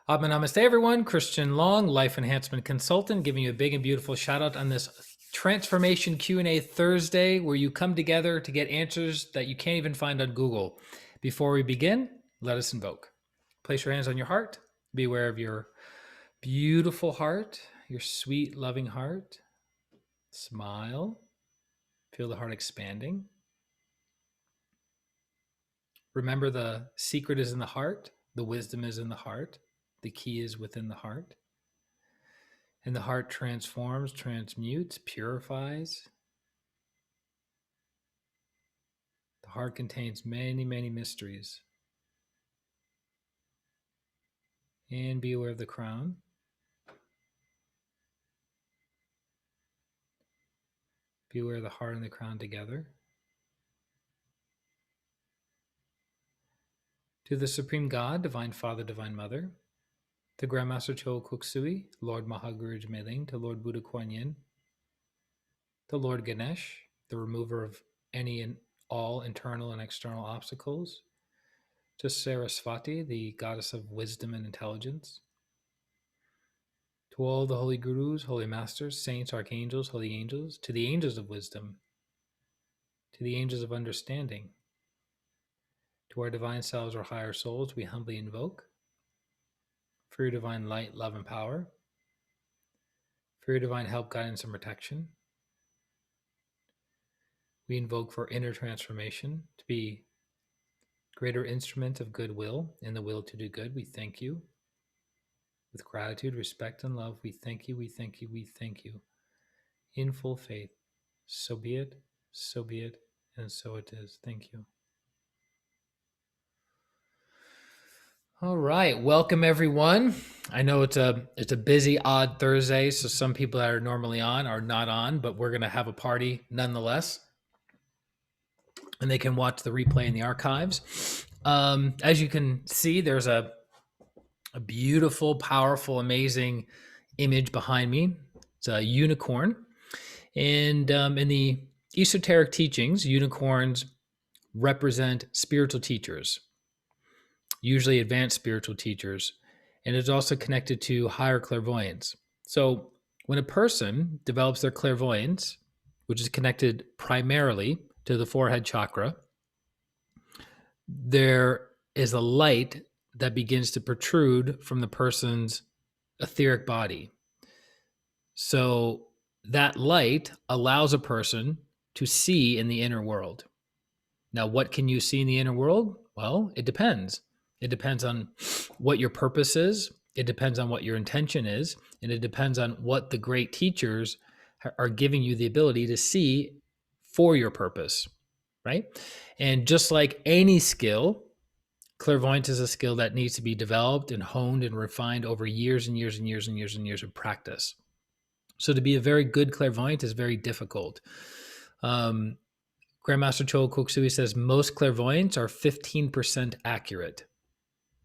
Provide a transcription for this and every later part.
Namaste, everyone. Christian Long, life enhancement consultant, giving you a big and beautiful shout out on this transformation Q&A Thursday, where you come together to get answers that you can't even find on Google. Before we begin, let us invoke. Place your hands on your heart. Be aware of your beautiful heart, your sweet, loving heart. Smile. Feel the heart expanding. Remember, the secret is in the heart. The wisdom is in the heart. The key is within the heart. And the heart transforms, transmutes, purifies. The heart contains many, many mysteries. And be aware of the crown. Be aware of the heart and the crown together. To the Supreme God, Divine Father, Divine Mother, to Grandmaster Cho Kuksui, Lord Mahaguru Jmeling, to Lord Buddha Kuan Yin, to Lord Ganesh, the remover of any and all internal and external obstacles, to Saraswati, the goddess of wisdom and intelligence, to all the holy gurus, holy masters, saints, archangels, holy angels, to the angels of wisdom, to the angels of understanding, to our divine selves or higher souls, we humbly invoke for your divine light, love, and power, for your divine help, guidance, and protection. We invoke for inner transformation, to be greater instrument of goodwill in the will to do good. We thank you. With gratitude, respect, and love, we thank you, we thank you, we thank you. In full faith, so be it, and so it is. Thank you. All right, welcome everyone. I know it's a busy, odd Thursday, so some people that are normally on are not on, but we're gonna have a party nonetheless, and they can watch the replay in the archives. As you can see, there's a beautiful, powerful, amazing image behind me. It's a unicorn, and in the esoteric teachings, unicorns represent spiritual teachers, usually advanced spiritual teachers, and it's also connected to higher clairvoyance. So when a person develops their clairvoyance, which is connected primarily to the forehead chakra, there is a light that begins to protrude from the person's etheric body. So that light allows a person to see in the inner world. Now, what can you see in the inner world? Well, it depends. It depends on what your purpose is. It depends on what your intention is. And it depends on what the great teachers are giving you the ability to see for your purpose, right? And just like any skill, clairvoyance is a skill that needs to be developed and honed and refined over years and years and years and years and years of practice. So to be a very good clairvoyant is very difficult. Grandmaster Cho Koksui says most clairvoyants are 15% accurate.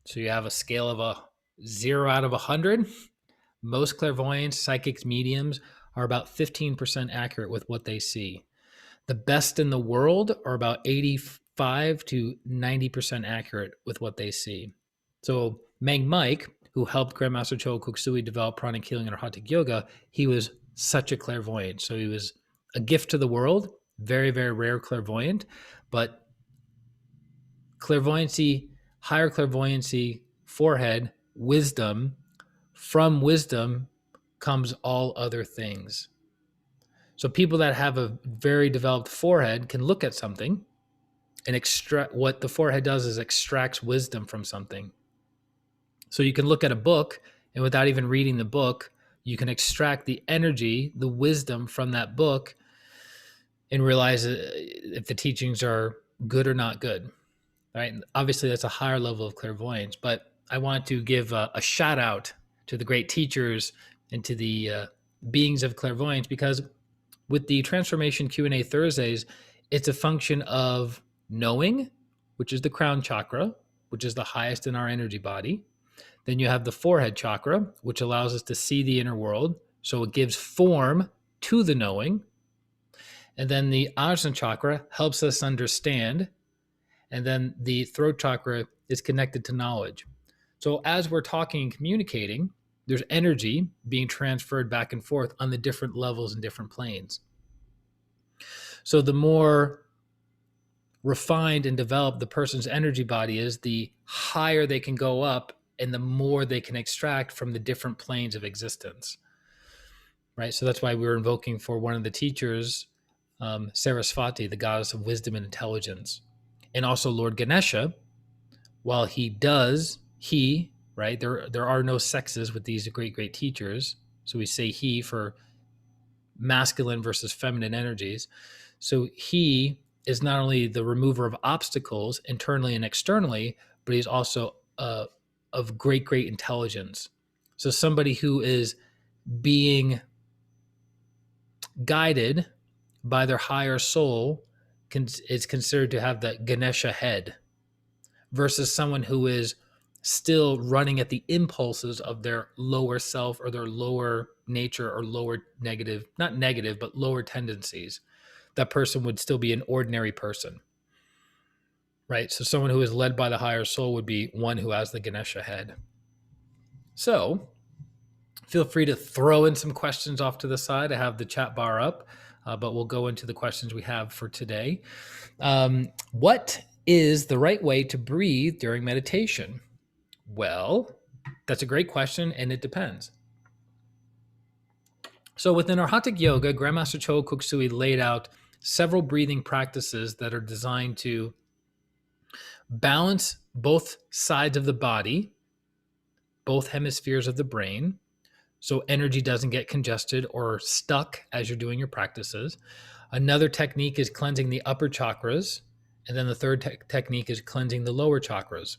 So you have a scale of 0 out of 100. Most clairvoyants, psychics, mediums are about 15% accurate with what they see. The best in the world are about 85 to 90% accurate with what they see. So Mang Mike, who helped Grandmaster Cho Koksui develop pranic healing and Arhatic yoga, he was such a clairvoyant. So he was a gift to the world. Very, very rare clairvoyant, but clairvoyancy, higher clairvoyancy, forehead, wisdom, from wisdom comes all other things. So people that have a very developed forehead can look at something and extract, what the forehead does is extracts wisdom from something. So you can look at a book and without even reading the book, you can extract the energy, the wisdom from that book and realize if the teachings are good or not good, right? And obviously, that's a higher level of clairvoyance, but I want to give a shout out to the great teachers and to the beings of clairvoyance, because with the Transformation Q&A Thursdays, it's a function of knowing, which is the crown chakra, which is the highest in our energy body. Then you have the forehead chakra, which allows us to see the inner world. So it gives form to the knowing. And then the Ajna chakra helps us understand. And then the throat chakra is connected to knowledge. So as we're talking and communicating, there's energy being transferred back and forth on the different levels and different planes. So the more refined and developed the person's energy body is, the higher they can go up and the more they can extract from the different planes of existence. Right? So that's why we were invoking for one of the teachers, Sarasvati, the goddess of wisdom and intelligence. And also Lord Ganesha, while he, right? There are no sexes with these great teachers. So we say he for masculine versus feminine energies. So he is not only the remover of obstacles internally and externally, but he's also of great intelligence. So somebody who is being guided by their higher soul is considered to have the Ganesha head, versus someone who is still running at the impulses of their lower self or their lower nature or lower negative, not negative, but lower tendencies. That person would still be an ordinary person, right? So someone who is led by the higher soul would be one who has the Ganesha head. So feel free to throw in some questions off to the side. I have the chat bar up, but we'll go into the questions we have for today. What is the right way to breathe during meditation? Well, that's a great question, and it depends. So within Arhatic Yoga, Grandmaster Chogo Koksui laid out several breathing practices that are designed to balance both sides of the body, both hemispheres of the brain, so energy doesn't get congested or stuck as you're doing your practices. Another technique is cleansing the upper chakras, and then the third technique is cleansing the lower chakras,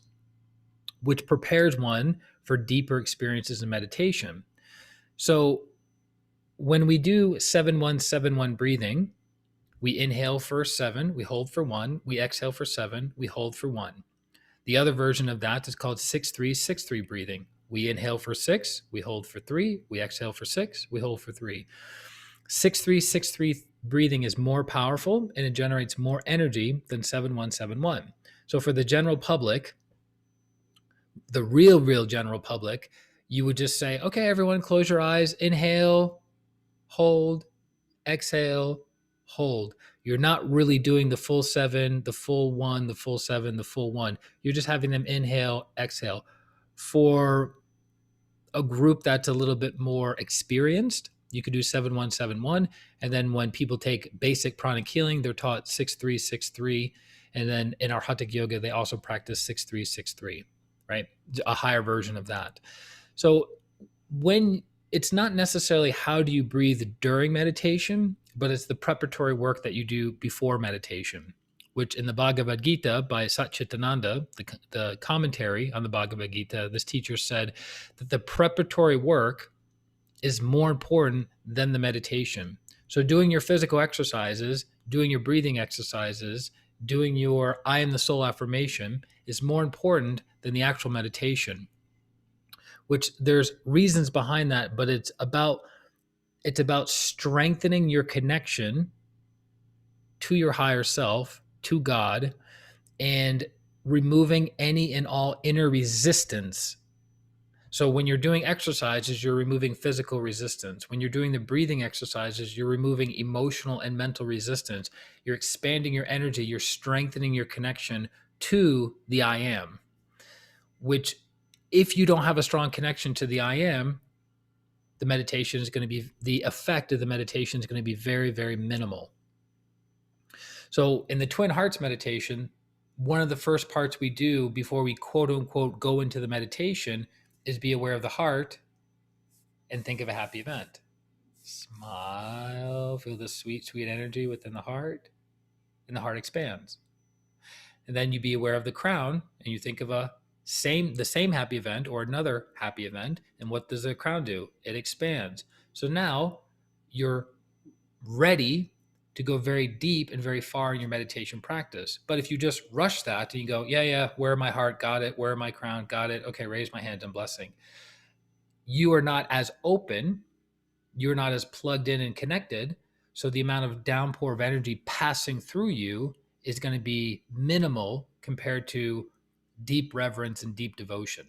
which prepares one for deeper experiences in meditation. So when we do 7-1-7-1 breathing, we inhale for 7, we hold for 1, we exhale for 7, we hold for 1. The other version of that is called 6-3-6-3 breathing. We inhale for 6, we hold for 3, we exhale for 6, we hold for 3. 6-3-6-3 breathing is more powerful and it generates more energy than 7-1-7-1. So for the general public, the real general public, you would just say, okay, everyone close your eyes, inhale, hold, exhale, hold. You're not really doing the full 7, the full 1, the full 7, the full 1. You're just having them inhale, exhale. For a group that's a little bit more experienced, you could do 7-1-7-1. And then when people take basic pranic healing, they're taught 6-3-6-3. And then in Arhatic Yoga, they also practice 6-3-6-3, right? A higher version of that. So when it's not necessarily how do you breathe during meditation, but it's the preparatory work that you do before meditation, which in the Bhagavad Gita by Satchitananda, the commentary on the Bhagavad Gita, this teacher said that the preparatory work is more important than the meditation. So doing your physical exercises, doing your breathing exercises, doing your I am the soul affirmation is more important than the actual meditation, which there's reasons behind that, but it's about strengthening your connection to your higher self, to God, and removing any and all inner resistance. So when you're doing exercises, you're removing physical resistance. When you're doing the breathing exercises, you're removing emotional and mental resistance. You're expanding your energy. You're strengthening your connection to the I am, which if you don't have a strong connection to the I am, the meditation is going to be, the effect of the meditation is going to be very, very minimal. So in the Twin Hearts meditation, one of the first parts we do before we quote unquote go into the meditation is be aware of the heart and think of a happy event. Smile, feel the sweet, sweet energy within the heart, and the heart expands. And then you be aware of the crown and you think of the same happy event or another happy event. And what does the crown do? It expands. So now you're ready to go very deep and very far in your meditation practice. But if you just rush that and you go, yeah, where my heart, got it. Where my crown, got it. Okay, raise my hand and blessing. You are not as open. You're not as plugged in and connected. So the amount of downpour of energy passing through you is going to be minimal compared to deep reverence and deep devotion.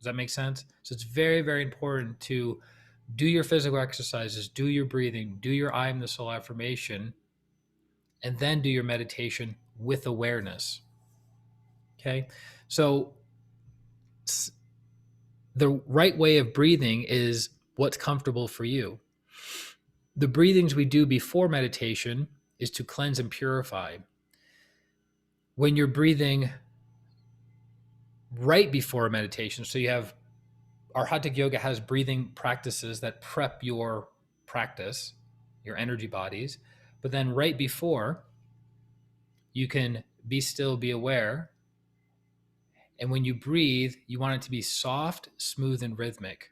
Does that make sense? So it's very, very important to do your physical exercises, do your breathing, do your I am the soul affirmation, and then do your meditation with awareness. Okay. So the right way of breathing is what's comfortable for you. The breathings we do before meditation is to cleanse and purify. When you're breathing right before a meditation, so you have Arhatic yoga has breathing practices that prep your practice, your energy bodies, but then right before, you can be still, be aware. And when you breathe, you want it to be soft, smooth, and rhythmic.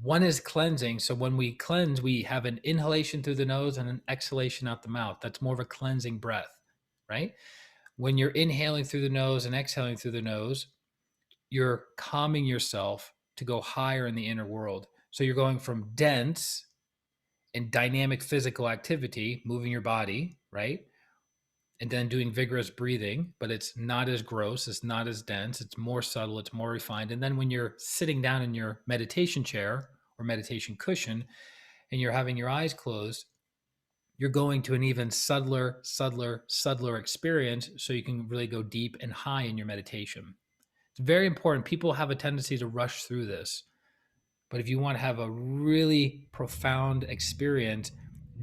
One is cleansing. So when we cleanse, we have an inhalation through the nose and an exhalation out the mouth. That's more of a cleansing breath, right? When you're inhaling through the nose and exhaling through the nose, you're calming yourself to go higher in the inner world. So you're going from dense and dynamic physical activity, moving your body, right? And then doing vigorous breathing, but it's not as gross, it's not as dense, it's more subtle, it's more refined. And then when you're sitting down in your meditation chair or meditation cushion and you're having your eyes closed, you're going to an even subtler experience so you can really go deep and high in your meditation. It's very important. People have a tendency to rush through this. But if you want to have a really profound experience,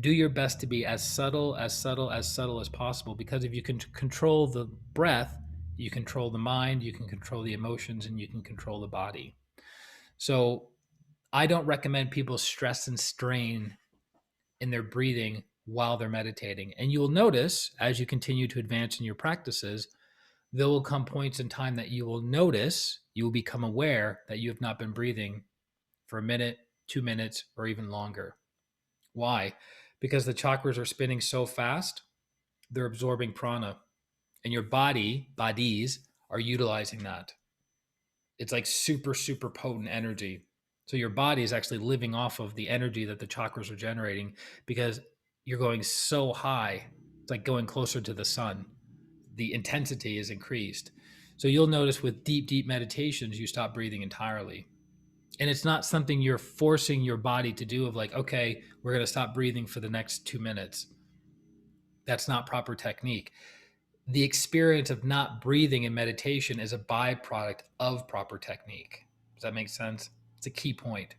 do your best to be as subtle as possible, because if you can control the breath, you control the mind, you can control the emotions, and you can control the body. So I don't recommend people stress and strain in their breathing while they're meditating. And you will notice as you continue to advance in your practices, there will come points in time that you will notice, you will become aware that you have not been breathing for a minute, 2 minutes, or even longer. Why? Because the chakras are spinning so fast, they're absorbing prana, and your bodies are utilizing that. It's like super potent energy. So your body is actually living off of the energy that the chakras are generating because you're going so high. It's like going closer to the sun. The intensity is increased. So you'll notice with deep meditations, you stop breathing entirely. And it's not something you're forcing your body to do of like, okay, we're going to stop breathing for the next 2 minutes. That's not proper technique. The experience of not breathing in meditation is a byproduct of proper technique. Does that make sense? It's a key point.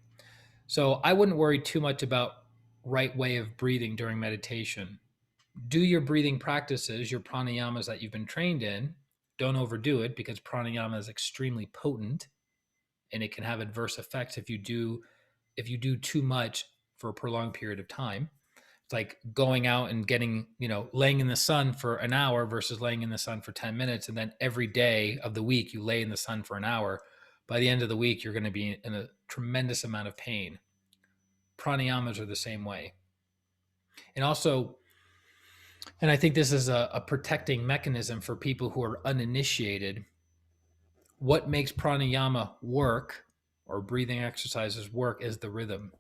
So I wouldn't worry too much about right way of breathing during meditation. Do your breathing practices, your pranayamas that you've been trained in. Don't overdo it because pranayama is extremely potent and it can have adverse effects if you do too much for a prolonged period of time. It's like going out and getting, laying in the sun for an hour versus laying in the sun for 10 minutes. And then every day of the week, you lay in the sun for an hour. By the end of the week, you're going to be in a tremendous amount of pain. Pranayamas are the same way. And also, and I think this is a protecting mechanism for people who are uninitiated. What makes pranayama work or breathing exercises work is the rhythm.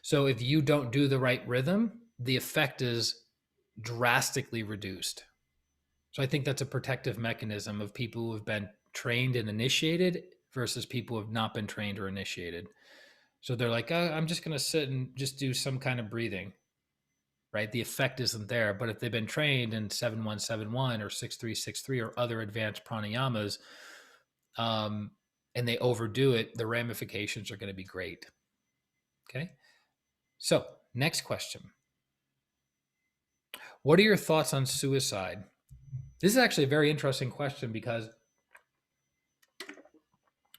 So if you don't do the right rhythm, the effect is drastically reduced. So I think that's a protective mechanism of people who have been trained and initiated versus people who have not been trained or initiated. So they're like, oh, I'm just going to sit and just do some kind of breathing, right? The effect isn't there. But if they've been trained in 7171 or 6363 or other advanced pranayamas, and they overdo it, the ramifications are going to be great. Okay. So next question. What are your thoughts on suicide? This is actually a very interesting question because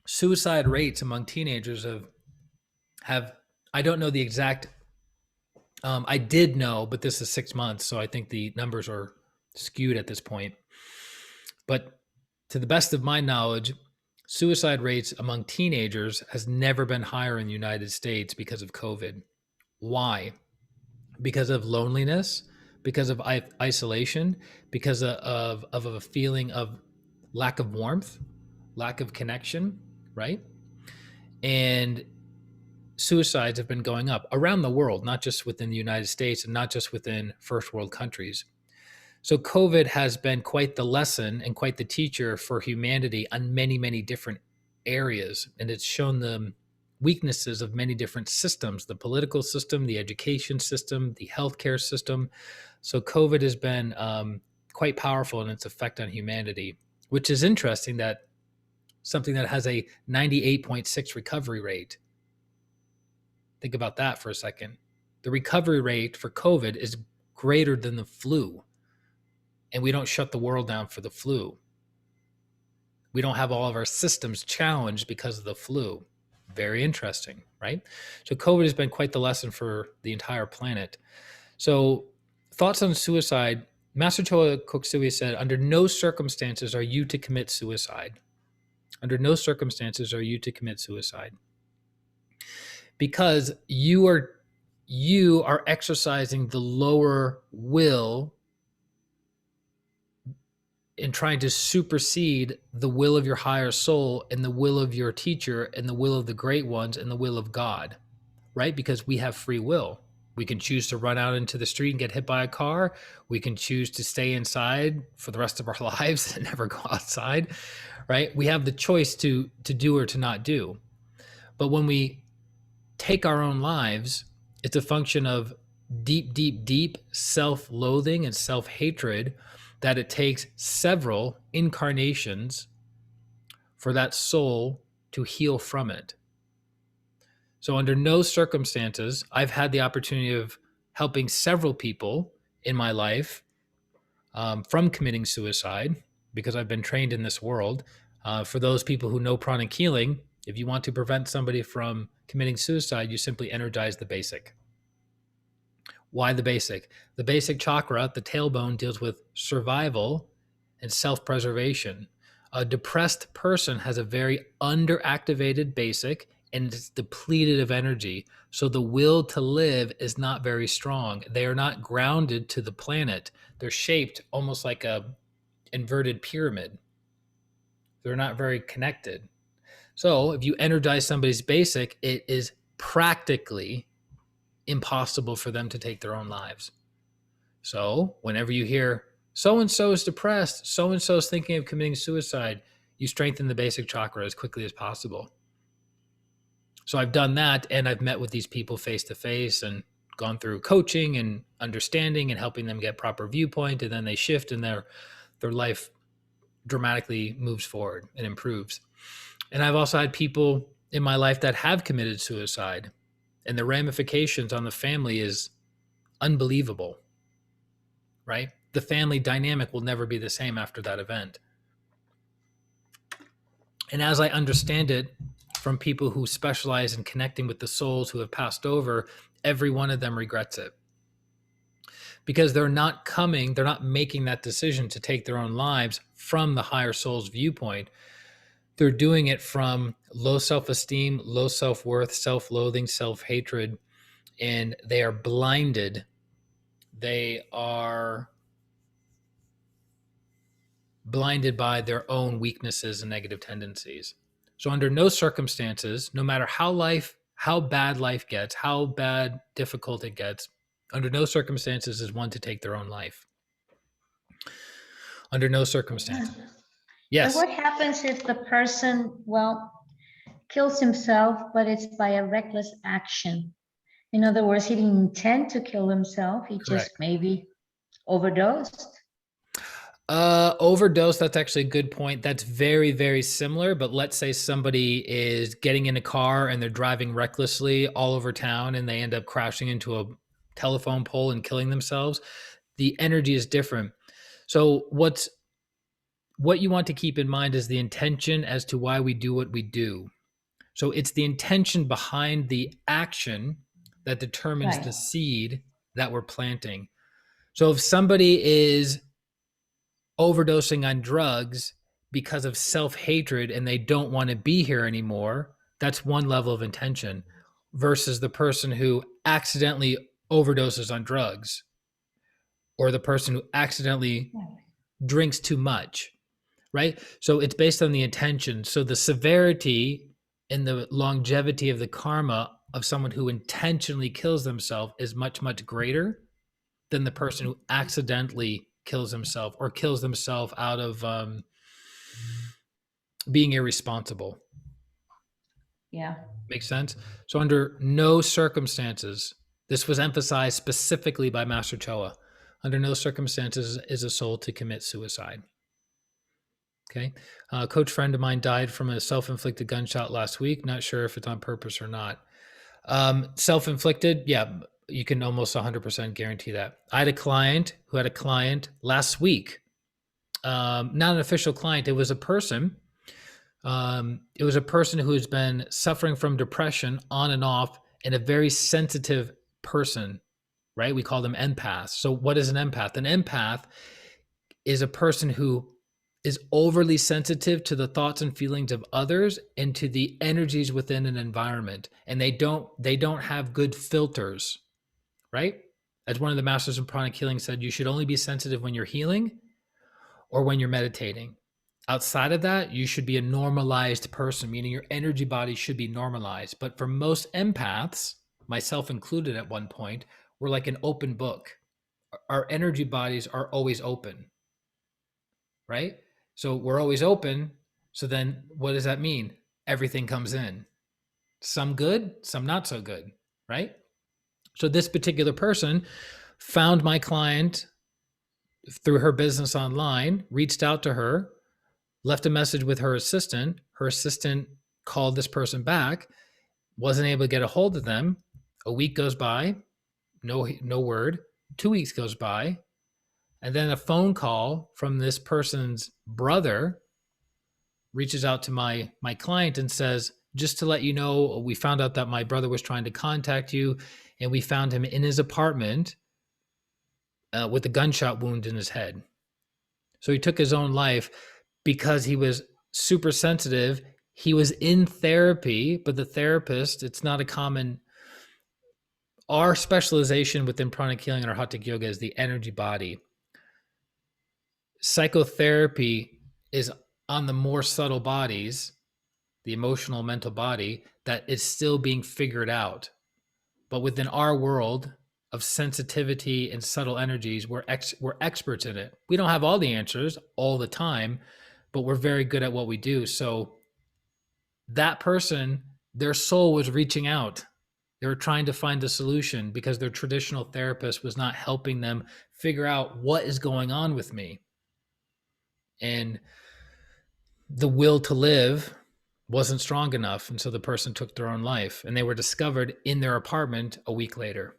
suicide rates among teenagers have I don't know the exact, I did know, but this is 6 months. So I think the numbers are skewed at this point. But to the best of my knowledge, suicide rates among teenagers has never been higher in the United States because of COVID. Why? Because of loneliness, because of isolation, because of a feeling of lack of warmth, lack of connection, right? And suicides have been going up around the world, not just within the United States and not just within first world countries. So COVID has been quite the lesson and quite the teacher for humanity on many different areas, and it's shown the weaknesses of many different systems, the political system, the education system, the healthcare system. So COVID has been quite powerful in its effect on humanity, which is interesting that something that has a 98.6 recovery rate. Think about that for a second. The recovery rate for COVID is greater than the flu, and we don't shut the world down for the flu. We don't have all of our systems challenged because of the flu. Very interesting, right? So COVID has been quite the lesson for the entire planet. So thoughts on suicide. Master Choa Koksui said, under no circumstances are you to commit suicide. Under no circumstances are you to commit suicide. Because you are exercising the lower will in trying to supersede the will of your higher soul and the will of your teacher and the will of the great ones and the will of God, right? Because we have free will. We can choose to run out into the street and get hit by a car. We can choose to stay inside for the rest of our lives and never go outside, right? We have the choice to do or to not do. But when we take our own lives, it's a function of deep, deep, deep self-loathing and self-hatred that it takes several incarnations for that soul to heal from it. So under no circumstances, I've had the opportunity of helping several people in my life from committing suicide because I've been trained in this world. For those people who know pranic healing, if you want to prevent somebody from committing suicide, you simply energize the basic. Why the basic? The basic chakra, the tailbone, deals with survival and self-preservation. A depressed person has a very underactivated basic and it's depleted of energy. So the will to live is not very strong. They are not grounded to the planet. They're shaped almost like a inverted pyramid. They're not very connected. So if you energize somebody's basic, it is practically impossible for them to take their own lives. So whenever you hear so-and-so is depressed, so-and-so is thinking of committing suicide, you strengthen the basic chakra as quickly as possible. So I've done that, and I've met with these people face to face and gone through coaching and understanding and helping them get proper viewpoint, and then they shift and their life dramatically moves forward and improves. And I've also had people in my life that have committed suicide, and the ramifications on the family is unbelievable, right? The family dynamic will never be the same after that event. And as I understand it from people who specialize in connecting with the souls who have passed over, every one of them regrets it. Because they're not making that decision to take their own lives from the higher soul's viewpoint. They're doing it from low self-esteem, low self-worth, self-loathing, self-hatred, and they are blinded. They are blinded by their own weaknesses and negative tendencies. So under no circumstances, no matter how bad life gets, how bad, difficult it gets, under no circumstances is one to take their own life. Under no circumstances. Yes. But what happens if the person, kills himself, but it's by a reckless action? In other words, he didn't intend to kill himself. He just maybe overdosed. Overdose, that's actually a good point. That's very, very similar. But let's say somebody is getting in a car and they're driving recklessly all over town and they end up crashing into a telephone pole and killing themselves. The energy is different. So what you want to keep in mind is the intention as to why we do what we do. So it's the intention behind the action that determines the seed that we're planting. So if somebody is overdosing on drugs because of self-hatred and they don't want to be here anymore, that's one level of intention, versus the person who accidentally overdoses on drugs or the person who accidentally drinks too much, right? So it's based on the intention. So the severity and the longevity of the karma of someone who intentionally kills themselves is much, much greater than the person who accidentally kills himself or kills themselves out of being irresponsible. Yeah. Makes sense? So under no circumstances, this was emphasized specifically by Master Choa, under no circumstances is a soul to commit suicide. Okay. A coach friend of mine died from a self-inflicted gunshot last week. Not sure if it's on purpose or not. Self-inflicted, yeah, you can almost 100% guarantee that. I had a client who had a client last week. Not an official client. It was a person. It was a person who has been suffering from depression on and off, and a very sensitive person, right? We call them empaths. So what is an empath? An empath is a person who is overly sensitive to the thoughts and feelings of others and to the energies within an environment, and they don't have good filters, right? As one of the masters of pranic healing said, you should only be sensitive when you're healing or when you're meditating. Outside of that, you should be a normalized person, meaning your energy body should be normalized. But for most empaths, myself included at one point, we're like an open book. Our energy bodies are always open, right? So we're always open. So then what does that mean? Everything comes in. Some good, some not so good, right? So this particular person found my client through her business online, reached out to her, left a message with her assistant. Her assistant called this person back, wasn't able to get a hold of them. A week goes by, no word. 2 weeks goes by, and then a phone call from this person's brother reaches out to my client and says, just to let you know, we found out that my brother was trying to contact you, and we found him in his apartment with a gunshot wound in his head. So he took his own life because he was super sensitive. He was in therapy, but the therapist, it's not a common, our specialization within pranic healing and Arhatic yoga is the energy body. Psychotherapy is on the more subtle bodies, the emotional, mental body, that is still being figured out. But within our world of sensitivity and subtle energies, we're experts in it. We don't have all the answers all the time, but we're very good at what we do. So that person, their soul was reaching out. They were trying to find a solution because their traditional therapist was not helping them figure out what is going on with me. And the will to live wasn't strong enough. And so the person took their own life, and they were discovered in their apartment a week later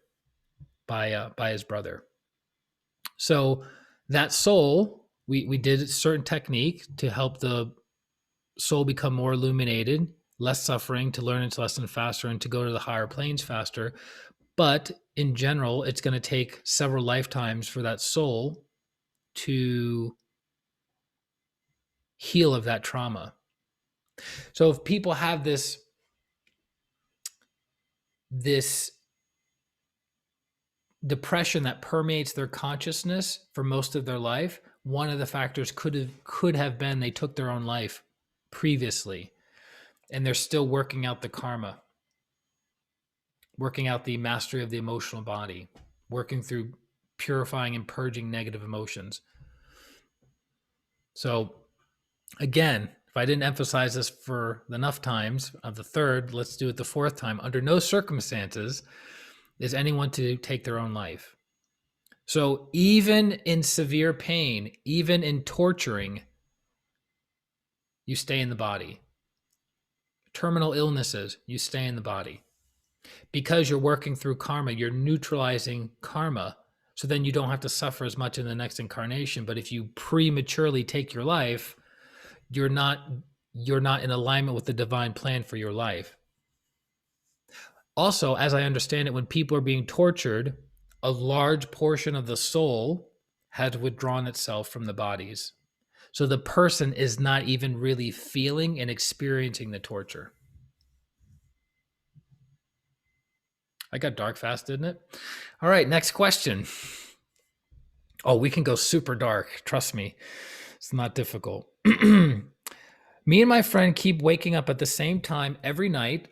by his brother. So that soul, we did a certain technique to help the soul become more illuminated, less suffering, to learn its lesson faster, and to go to the higher planes faster. But in general, it's going to take several lifetimes for that soul to heal of that trauma. So if people have this depression that permeates their consciousness for most of their life, one of the factors could have been they took their own life previously, and they're still working out the karma, working out the mastery of the emotional body, working through purifying and purging negative emotions. So again, if I didn't emphasize this for enough times of the third, let's do it the fourth time. Under no circumstances is anyone to take their own life. So even in severe pain, even in torturing, you stay in the body. Terminal illnesses, you stay in the body. Because you're working through karma, you're neutralizing karma. So then you don't have to suffer as much in the next incarnation. But if you prematurely take your life, you're not in alignment with the divine plan for your life. Also, as I understand it, when people are being tortured, a large portion of the soul has withdrawn itself from the bodies. So the person is not even really feeling and experiencing the torture. I got dark fast, didn't it? All right, next question. Oh, we can go super dark. Trust me. It's not difficult. Me and my friend keep waking up at the same time every night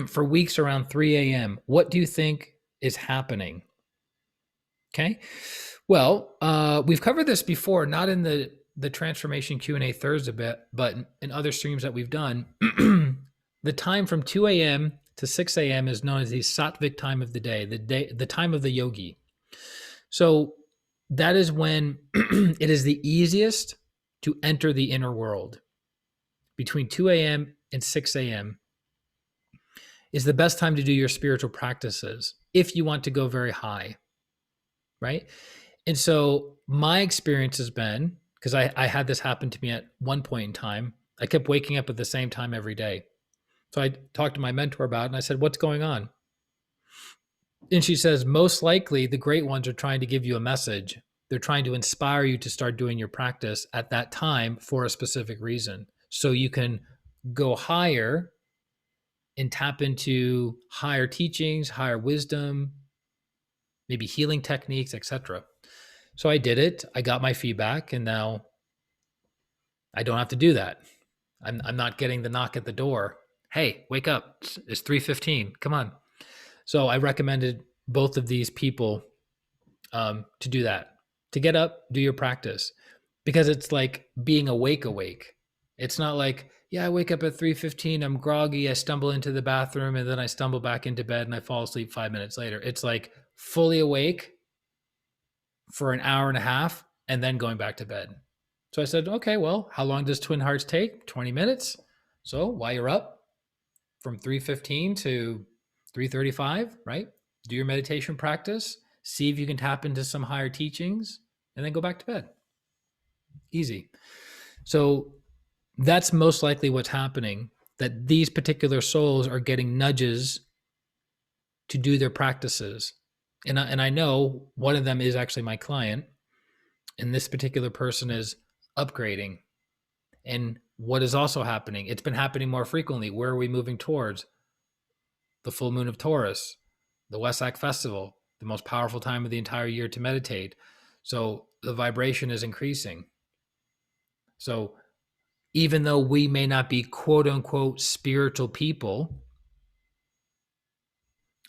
for weeks around 3 a.m. What do you think is happening? Okay. Well, we've covered this before, not in the transformation Q&A Thursday bit, but in other streams that we've done. The time from 2 a.m. to 6 a.m. is known as the sattvic time of the day, the time of the yogi. So that is when it is the easiest to enter the inner world. Between 2 a.m. and 6 a.m. is the best time to do your spiritual practices if you want to go very high, right? And so my experience has been, because I had this happen to me at one point in time, I kept waking up at the same time every day. So I talked to my mentor about it and I said, what's going on? And she says, most likely the great ones are trying to give you a message. They're trying to inspire you to start doing your practice at that time for a specific reason. So you can go higher and tap into higher teachings, higher wisdom, maybe healing techniques, etc. So I did it. I got my feedback, and now I don't have to do that. I'm not getting the knock at the door. Hey, wake up. It's 3:15. Come on. So I recommended both of these people to do that, to get up, do your practice, because it's like being awake. It's not like, yeah, I wake up at 3:15, I'm groggy, I stumble into the bathroom, and then I stumble back into bed and I fall asleep 5 minutes later. It's like fully awake for an hour and a half and then going back to bed. So I said, okay, well, how long does Twin Hearts take? 20 minutes. So while you're up from 3:15 to 3:35, right? Do your meditation practice, see if you can tap into some higher teachings, and then go back to bed. Easy. So that's most likely what's happening, that these particular souls are getting nudges to do their practices. And I know one of them is actually my client, and this particular person is upgrading. And what is also happening, it's been happening more frequently. Where are we moving towards? The full moon of Taurus, the Wesak festival, the most powerful time of the entire year to meditate. So the vibration is increasing. So even though we may not be quote unquote spiritual people,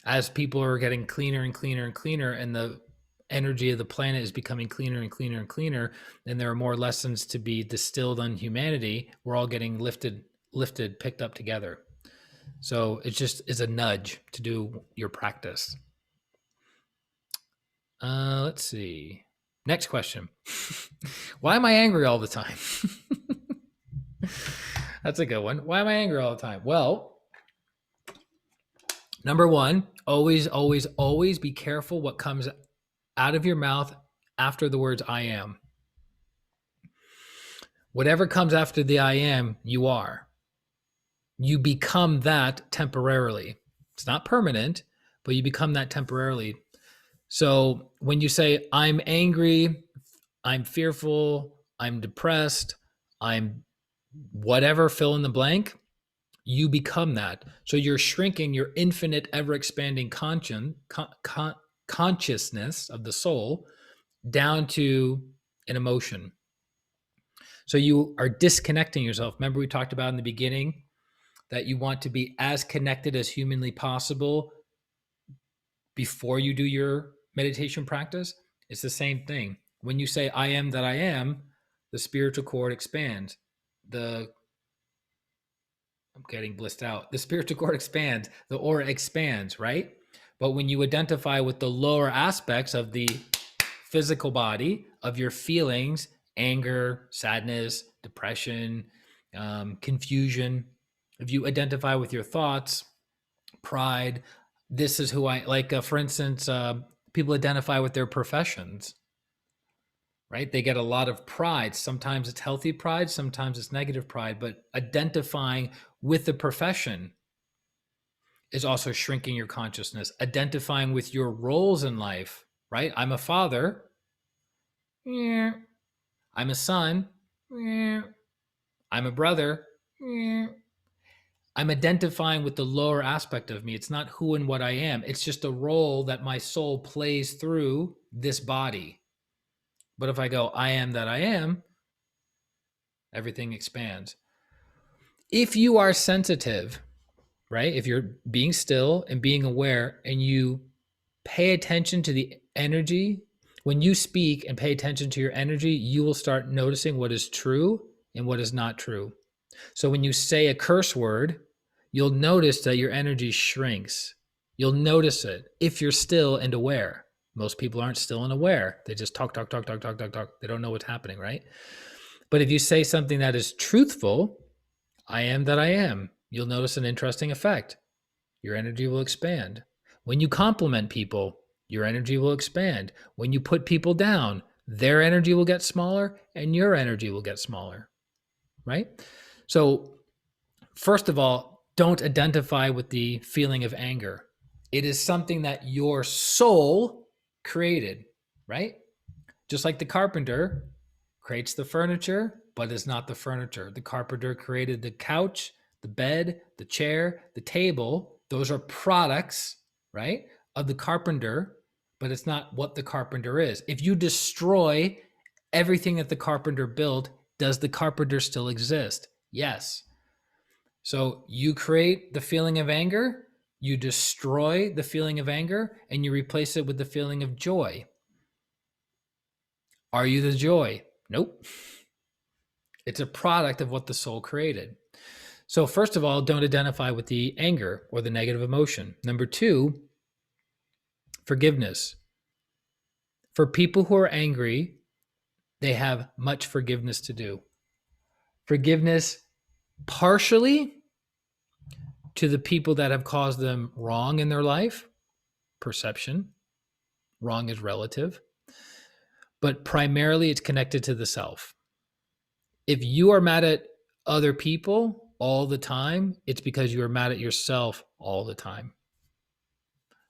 as people are getting cleaner and cleaner and cleaner, and the energy of the planet is becoming cleaner and cleaner and cleaner, and there are more lessons to be distilled on humanity, we're all getting lifted, picked up together. So it just is a nudge to do your practice. Let's see. Next question. Why am I angry all the time? That's a good one. Why am I angry all the time? Well, number one, always be careful what comes out of your mouth after the words I am. Whatever comes after the I am, you are. You become that temporarily. It's not permanent, but you become that temporarily. So when you say, I'm angry, I'm fearful, I'm depressed, I'm whatever, fill in the blank, you become that. So you're shrinking your infinite, ever-expanding consciousness of the soul down to an emotion. So you are disconnecting yourself. Remember we talked about in the beginning that you want to be as connected as humanly possible before you do your meditation practice. It's the same thing. When you say, I am that I am, the spiritual cord expands. I'm getting blissed out. The spiritual cord expands, the aura expands, right? But when you identify with the lower aspects of the physical body, of your feelings, anger, sadness, depression, confusion, if you identify with your thoughts, pride, this is who I like. For instance, people identify with their professions, right? They get a lot of pride. Sometimes it's healthy pride, sometimes it's negative pride, but identifying with the profession is also shrinking your consciousness. Identifying with your roles in life, right? I'm a father. Yeah. I'm a son. Yeah. I'm a brother. Yeah. I'm identifying with the lower aspect of me. It's not who and what I am. It's just a role that my soul plays through this body. But if I go, I am that I am, everything expands. If you are sensitive, right? If you're being still and being aware and you pay attention to the energy, when you speak and pay attention to your energy, you will start noticing what is true and what is not true. So when you say a curse word, you'll notice that your energy shrinks. You'll notice it if you're still and aware. Most people aren't still and aware. They just talk, talk, talk, talk, talk, talk, talk. They don't know what's happening, right? But if you say something that is truthful, I am that I am, you'll notice an interesting effect. Your energy will expand. When you compliment people, your energy will expand. When you put people down, their energy will get smaller and your energy will get smaller, right? So, first of all, don't identify with the feeling of anger. It is something that your soul created, right? Just like the carpenter creates the furniture, but is not the furniture. The carpenter created the couch, the bed, the chair, the table. Those are products, right, of the carpenter, but it's not what the carpenter is. If you destroy everything that the carpenter built, does the carpenter still exist? Yes. So you create the feeling of anger, you destroy the feeling of anger, and you replace it with the feeling of joy. Are you the joy? Nope. It's a product of what the soul created. So first of all, don't identify with the anger or the negative emotion. Number two, forgiveness. For people who are angry, they have much forgiveness to do. Forgiveness partially to the people that have caused them wrong in their life, perception, wrong is relative, but primarily it's connected to the self. If you are mad at other people all the time, it's because you are mad at yourself all the time.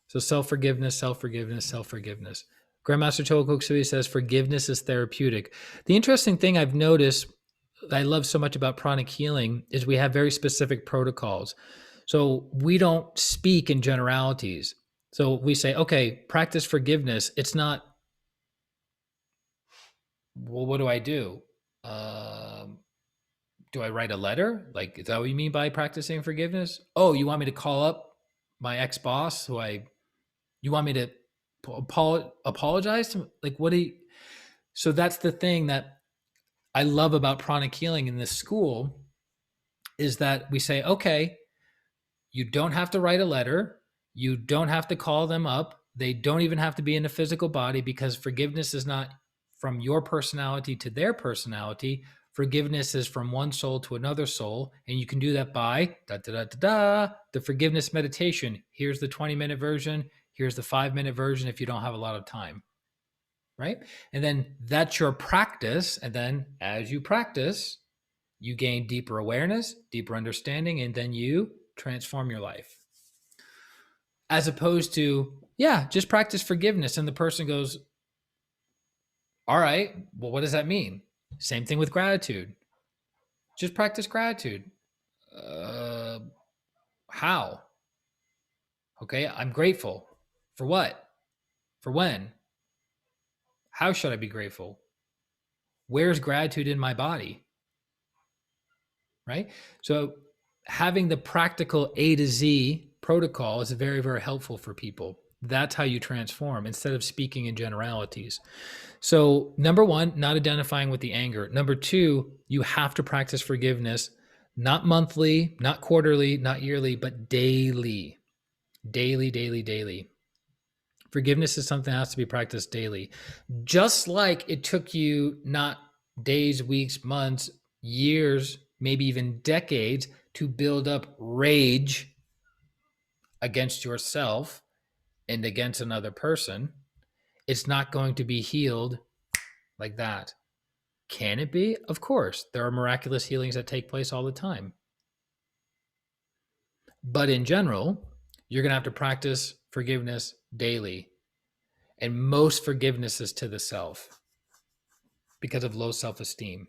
So self-forgiveness, self-forgiveness, self-forgiveness. Grandmaster Chogo Koksui says forgiveness is therapeutic. The interesting thing I've noticed that I love so much about pranic healing is we have very specific protocols. So we don't speak in generalities. So we say, okay, practice forgiveness. It's not, well, what do I do? Do I write a letter? Like, is that what you mean by practicing forgiveness? Oh, you want me to call up my ex-boss you want me to apologize to? Like, what do you? So that's the thing that I love about pranic healing in this school is that we say, okay, you don't have to write a letter. You don't have to call them up. They don't even have to be in a physical body because forgiveness is not from your personality to their personality. Forgiveness is from one soul to another soul. And you can do that by the forgiveness meditation. Here's the 20-minute version. Here's the 5-minute version if you don't have a lot of time. Right? And then that's your practice. And then as you practice, you gain deeper awareness, deeper understanding, and then you transform your life. As opposed to, yeah, just practice forgiveness. And the person goes, all right, well, what does that mean? Same thing with gratitude. Just practice gratitude. How? Okay, I'm grateful. For what? For when? How should I be grateful? Where's gratitude in my body? Right? So having the practical A to Z protocol is very, very helpful for people. That's how you transform instead of speaking in generalities. So number one, not identifying with the anger. Number two, you have to practice forgiveness, not monthly, not quarterly, not yearly, but daily. Daily, daily, daily. Forgiveness is something that has to be practiced daily. Just like it took you not days, weeks, months, years, maybe even decades to build up rage against yourself and against another person, it's not going to be healed like that. Can it be? Of course. There are miraculous healings that take place all the time. But in general, you're going to have to practice forgiveness daily. And most forgiveness is to the self because of low self-esteem.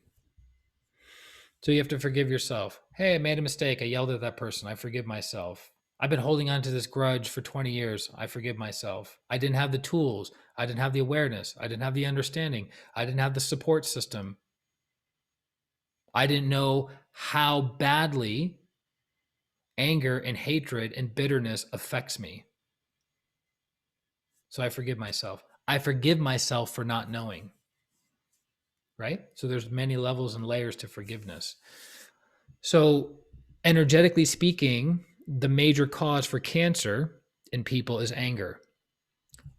So you have to forgive yourself. Hey, I made a mistake. I yelled at that person. I forgive myself. I've been holding on to this grudge for 20 years. I forgive myself. I didn't have the tools. I didn't have the awareness. I didn't have the understanding. I didn't have the support system. I didn't know how badly anger and hatred and bitterness affects me. So I forgive myself. I forgive myself for not knowing. Right? So there's many levels and layers to forgiveness. So Energetically speaking, the major cause for cancer in people is anger.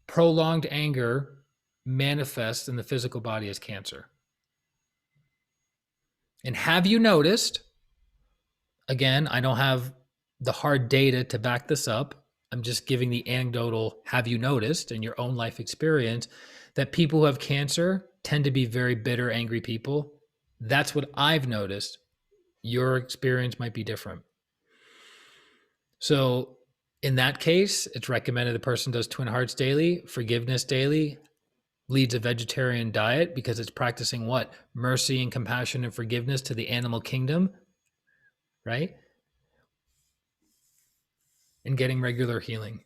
Prolonged anger manifests in the physical body as cancer. And have you noticed, again, I don't have the hard data to back this up. I'm just giving the anecdotal, have you noticed in your own life experience that people who have cancer tend to be very bitter, angry people? That's what I've noticed. Your experience might be different. So in that case, it's recommended the person does Twin Hearts daily, forgiveness daily, leads a vegetarian diet because it's practicing what? Mercy and compassion and forgiveness to the animal kingdom, right? And getting regular healing.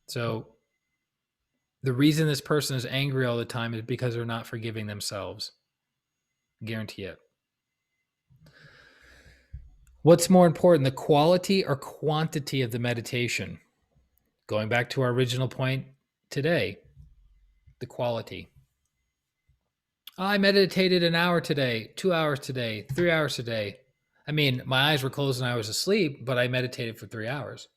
So the reason this person is angry all the time is because they're not forgiving themselves. Guarantee it. What's more important, the quality or quantity of the meditation? Going back to our original point today, the quality. I meditated an hour today, 2 hours today, 3 hours today. I mean, my eyes were closed and I was asleep, but I meditated for 3 hours.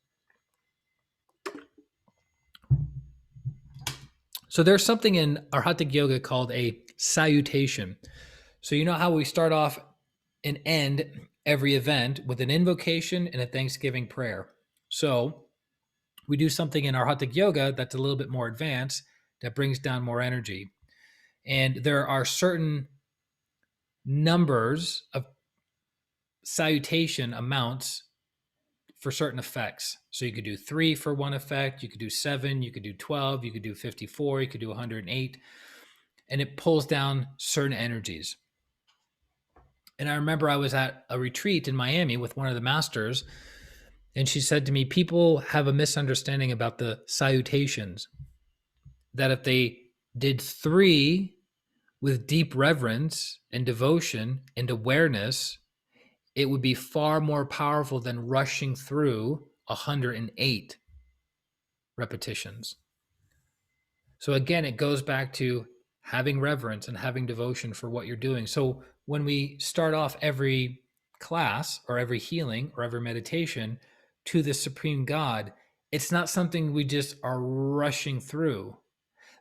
So there's something in Arhatic yoga called a salutation. So you know how we start off and end every event with an invocation and a Thanksgiving prayer. So we do something in Arhatic yoga that's a little bit more advanced that brings down more energy. And there are certain numbers of salutation amounts for certain effects. So you could do 3 for one effect, you could do 7, you could do 12, you could do 54, you could do 108, and it pulls down certain energies. And I remember I was at a retreat in Miami with one of the masters, and she said to me, people have a misunderstanding about the salutations, that if they did 3 with deep reverence and devotion and awareness, it would be far more powerful than rushing through 108 repetitions. So again, it goes back to having reverence and having devotion for what you're doing. So when we start off every class or every healing or every meditation to the Supreme God, it's not something we just are rushing through.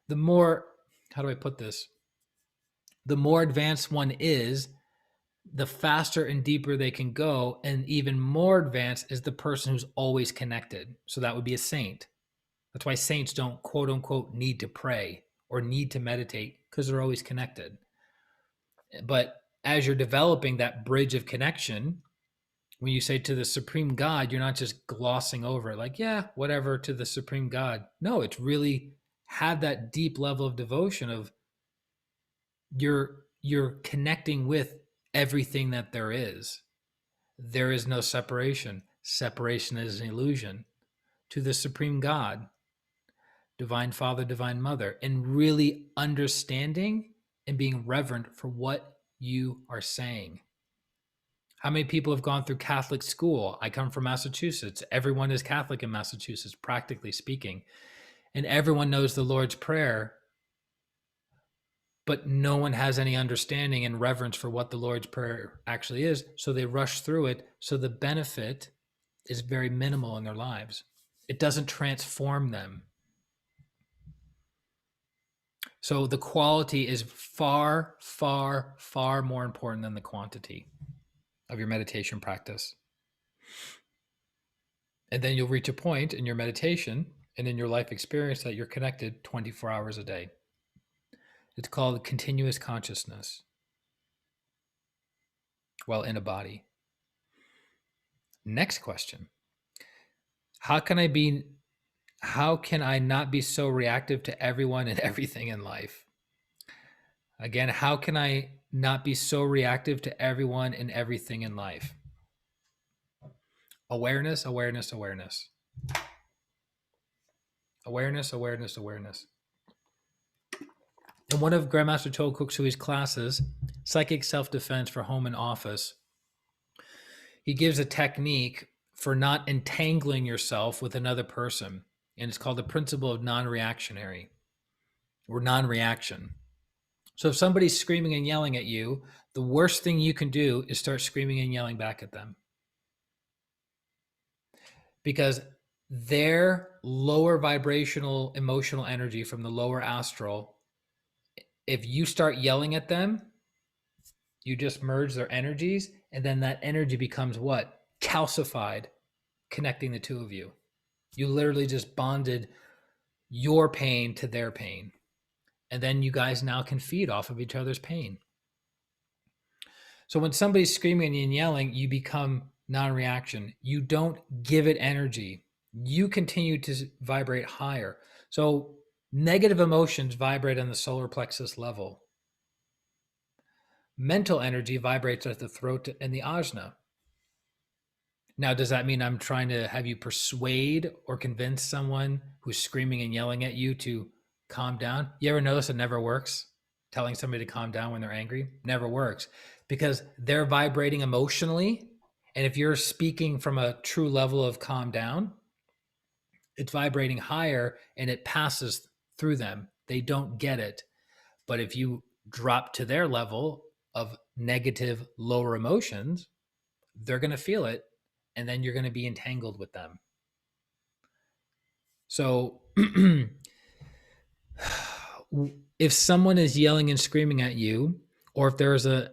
The more, how do I put this? The more advanced one is, the faster and deeper they can go. And even more advanced is the person who's always connected. So that would be a saint. That's why saints don't, quote unquote, need to pray or need to meditate, because they're always connected. But as you're developing that bridge of connection, when you say to the Supreme God, you're not just glossing over it like, yeah, whatever, to the Supreme God. No, it's really have that deep level of devotion of you're connecting with everything that there is. There is no separation. Separation is an illusion. To the Supreme God, Divine Father, Divine Mother, and really understanding and being reverent for what you are saying. How many people have gone through Catholic school? I come from Massachusetts. Everyone is Catholic in Massachusetts, practically speaking. And everyone knows the Lord's Prayer, but no one has any understanding and reverence for what the Lord's Prayer actually is. So they rush through it. So the benefit is very minimal in their lives. It doesn't transform them. So the quality is far, far, far more important than the quantity of your meditation practice. And then you'll reach a point in your meditation and in your life experience that you're connected 24 hours a day. It's called continuous consciousness while in a body. Next question. How can I not be so reactive to everyone and everything in life? Again, how can I not be so reactive to everyone and everything in life? Awareness, awareness, awareness. Awareness, awareness, awareness. In one of Grandmaster Chokusui's classes, Psychic Self-Defense for Home and Office, he gives a technique for not entangling yourself with another person. And it's called the principle of non-reactionary or non-reaction. So if somebody's screaming and yelling at you, the worst thing you can do is start screaming and yelling back at them. Because their lower vibrational emotional energy from the lower astral, if you start yelling at them, you just merge their energies, and then that energy becomes what? Calcified, connecting the two of you. You literally just bonded your pain to their pain. And then you guys now can feed off of each other's pain. So when somebody's screaming and yelling, you become non-reaction. You don't give it energy. You continue to vibrate higher. So negative emotions vibrate on the solar plexus level. Mental energy vibrates at the throat and the ajna. Now, does that mean I'm trying to have you persuade or convince someone who's screaming and yelling at you to calm down? You ever notice it never works? Telling somebody to calm down when they're angry never works, because they're vibrating emotionally. And if you're speaking from a true level of calm down, it's vibrating higher and it passes through them. They don't get it. But if you drop to their level of negative, lower emotions, they're going to feel it. And then you're going to be entangled with them. So if someone is yelling and screaming at you, or if there's an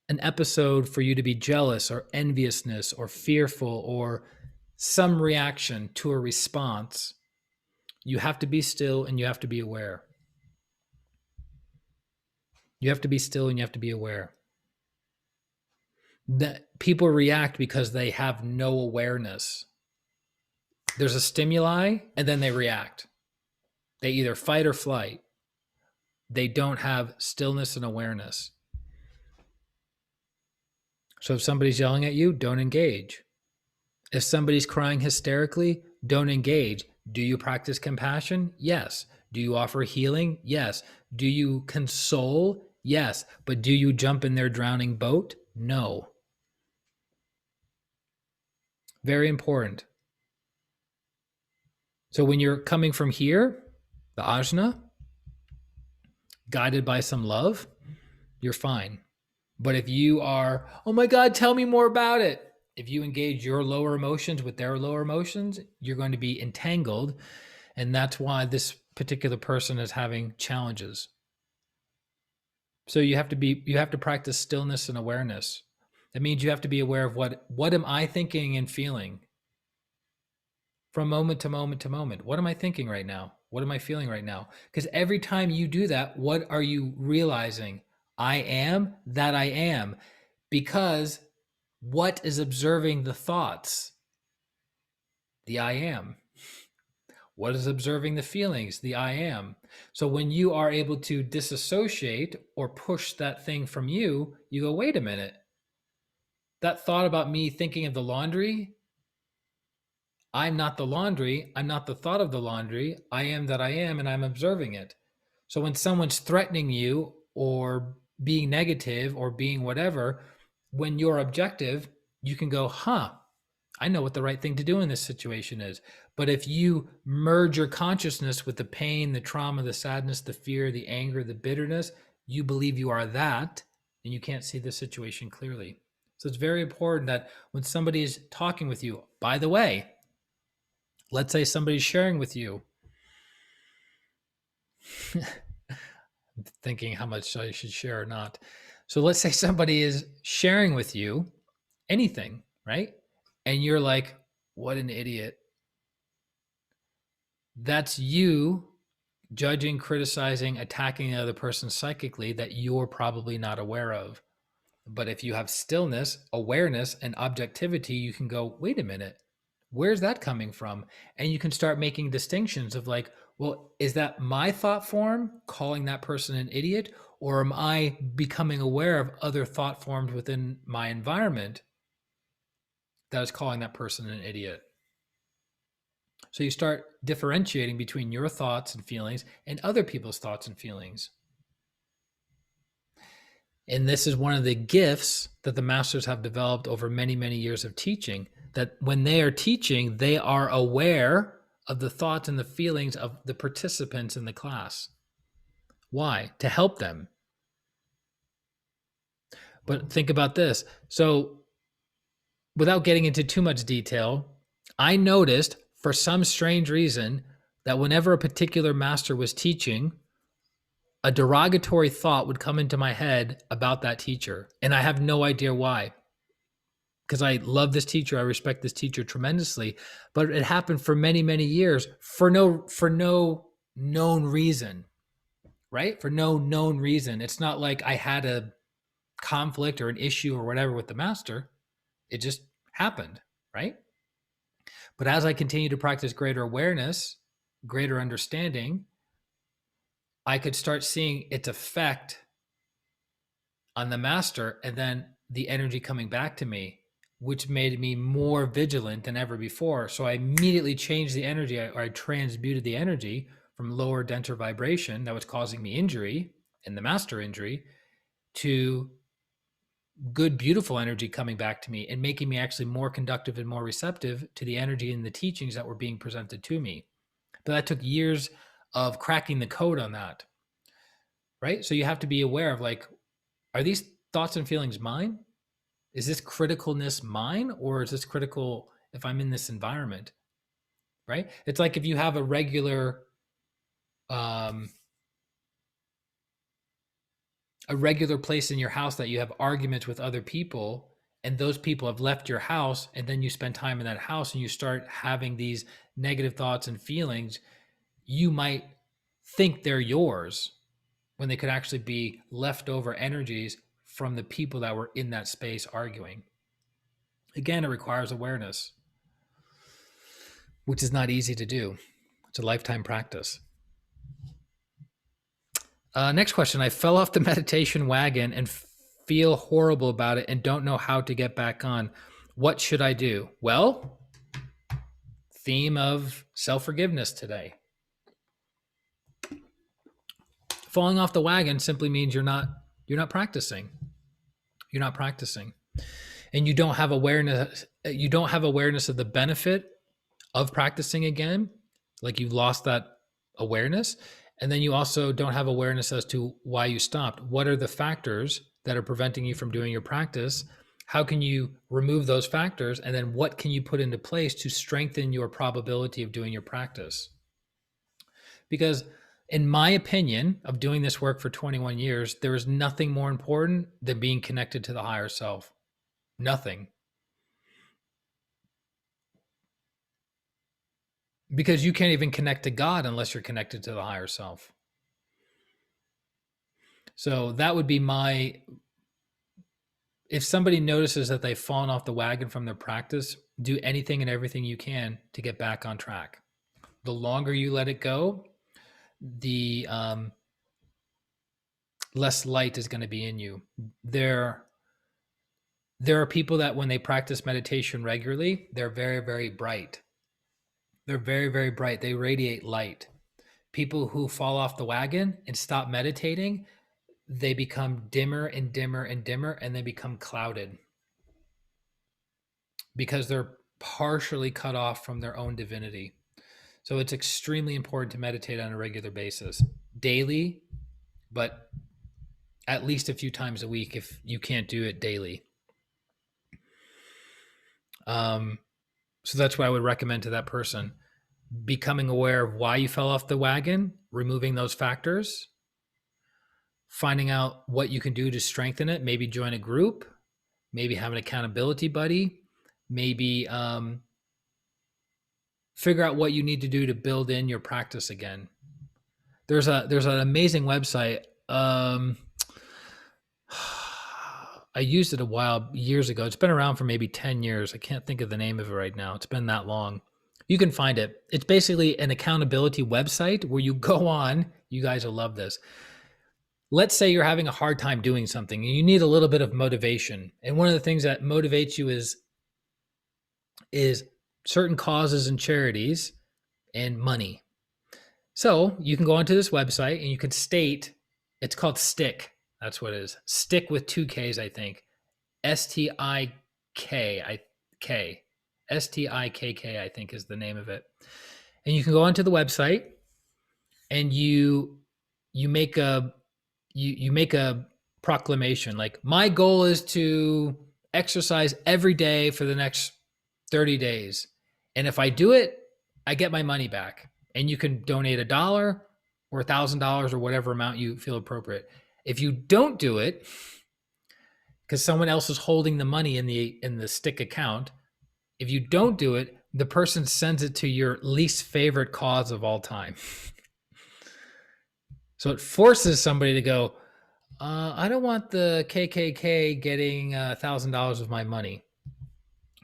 episode for you to be jealous or enviousness or fearful or some reaction to a response, you have to be still and you have to be aware. You have to be still and you have to be aware. That people react because they have no awareness. There's a stimuli and then they react. They either fight or flight. They don't have stillness and awareness. So if somebody's yelling at you, don't engage. If somebody's crying hysterically, don't engage. Do you practice compassion? Yes. Do you offer healing? Yes. Do you console? Yes. But do you jump in their drowning boat? No. Very important. So when you're coming from here, the ajna, guided by some love, you're fine. But if you are, oh my God, tell me more about it. If you engage your lower emotions with their lower emotions, you're going to be entangled. And that's why this particular person is having challenges. So you have to practice stillness and awareness. That means you have to be aware of what am I thinking and feeling from moment to moment to moment. What am I thinking right now? What am I feeling right now? Because every time you do that, what are you realizing? I am that I am. Because what is observing the thoughts? The I am. What is observing the feelings? The I am. So when you are able to disassociate or push that thing from you, you go, wait a minute. That thought about me thinking of the laundry, I'm not the laundry. I'm not the thought of the laundry. I am that I am, and I'm observing it. So when someone's threatening you or being negative or being whatever, when you're objective, you can go, I know what the right thing to do in this situation is. But if you merge your consciousness with the pain, the trauma, the sadness, the fear, the anger, the bitterness, you believe you are that, and you can't see the situation clearly. So it's very important that when somebody is talking with you, by the way, let's say somebody's sharing with you, thinking how much I should share or not. So let's say somebody is sharing with you anything, right? And you're like, what an idiot. That's you judging, criticizing, attacking the other person psychically that you're probably not aware of. But if you have stillness, awareness, and objectivity, you can go, wait a minute, where's that coming from? And you can start making distinctions of like, well, is that my thought form calling that person an idiot? Or am I becoming aware of other thought forms within my environment that is calling that person an idiot? So you start differentiating between your thoughts and feelings and other people's thoughts and feelings. And this is one of the gifts that the masters have developed over many, many years of teaching, that when they are teaching, they are aware of the thoughts and the feelings of the participants in the class. Why? To help them. But think about this. So without getting into too much detail, I noticed for some strange reason that whenever a particular master was teaching, a derogatory thought would come into my head about that teacher. And I have no idea why. Because I love this teacher, I respect this teacher tremendously, but it happened for many, many years for no known reason, right? For no known reason. It's not like I had a conflict or an issue or whatever with the master. It just happened, right? But as I continue to practice greater awareness, greater understanding, I could start seeing its effect on the master and then the energy coming back to me, which made me more vigilant than ever before. So I immediately changed the energy, or I transmuted the energy from lower, denser vibration that was causing me injury and the master injury to good, beautiful energy coming back to me and making me actually more conductive and more receptive to the energy and the teachings that were being presented to me. But that took years of cracking the code on that, right? So you have to be aware of, like, are these thoughts and feelings mine? Is this criticalness mine, or is this critical if I'm in this environment, right? It's like if you have a regular place in your house that you have arguments with other people, and those people have left your house, and then you spend time in that house and you start having these negative thoughts and feelings, you might think they're yours when they could actually be leftover energies from the people that were in that space arguing. Again, it requires awareness, which is not easy to do. It's a lifetime practice. Next question. I fell off the meditation wagon and feel horrible about it and don't know how to get back on. What should I do? Well, theme of self-forgiveness today. Falling off the wagon simply means you're not practicing. You're not practicing. And you don't have awareness of the benefit of practicing again. Like, you've lost that awareness. And then you also don't have awareness as to why you stopped. What are the factors that are preventing you from doing your practice? How can you remove those factors? And then what can you put into place to strengthen your probability of doing your practice? Because in my opinion of doing this work for 21 years, there is nothing more important than being connected to the higher self. Nothing. Because you can't even connect to God unless you're connected to the higher self. So that would be if somebody notices that they've fallen off the wagon from their practice, do anything and everything you can to get back on track. The longer you let it go, the less light is going to be in you. There are people that when they practice meditation regularly, they're very, very bright. They're very, very bright. They radiate light. People who fall off the wagon and stop meditating, they become dimmer and dimmer and dimmer, and they become clouded because they're partially cut off from their own divinity. So it's extremely important to meditate on a regular basis, daily, but at least a few times a week if you can't do it daily. So that's what I would recommend to that person. Becoming aware of why you fell off the wagon, removing those factors, finding out what you can do to strengthen it. Maybe join a group, maybe have an accountability buddy, maybe figure out what you need to do to build in your practice again. There's an amazing website. I used it years ago. It's been around for maybe 10 years. I can't think of the name of it right now. It's been that long. You can find it. It's basically an accountability website where you go on. You guys will love this. Let's say you're having a hard time doing something and you need a little bit of motivation. And one of the things that motivates you is certain causes and charities and money. So you can go onto this website and you can state, it's called Stick. That's what it is. Stick with 2 Ks, I think. STIKK. STIKK, I think, is the name of it. And you can go onto the website and you make a proclamation. Like, my goal is to exercise every day for the next 30 days. And if I do it, I get my money back. And you can donate $1 or $1,000 or whatever amount you feel appropriate. If you don't do it, because someone else is holding the money in the stick account, if you don't do it, the person sends it to your least favorite cause of all time. So it forces somebody to go, I don't want the KKK getting $1,000 of my money.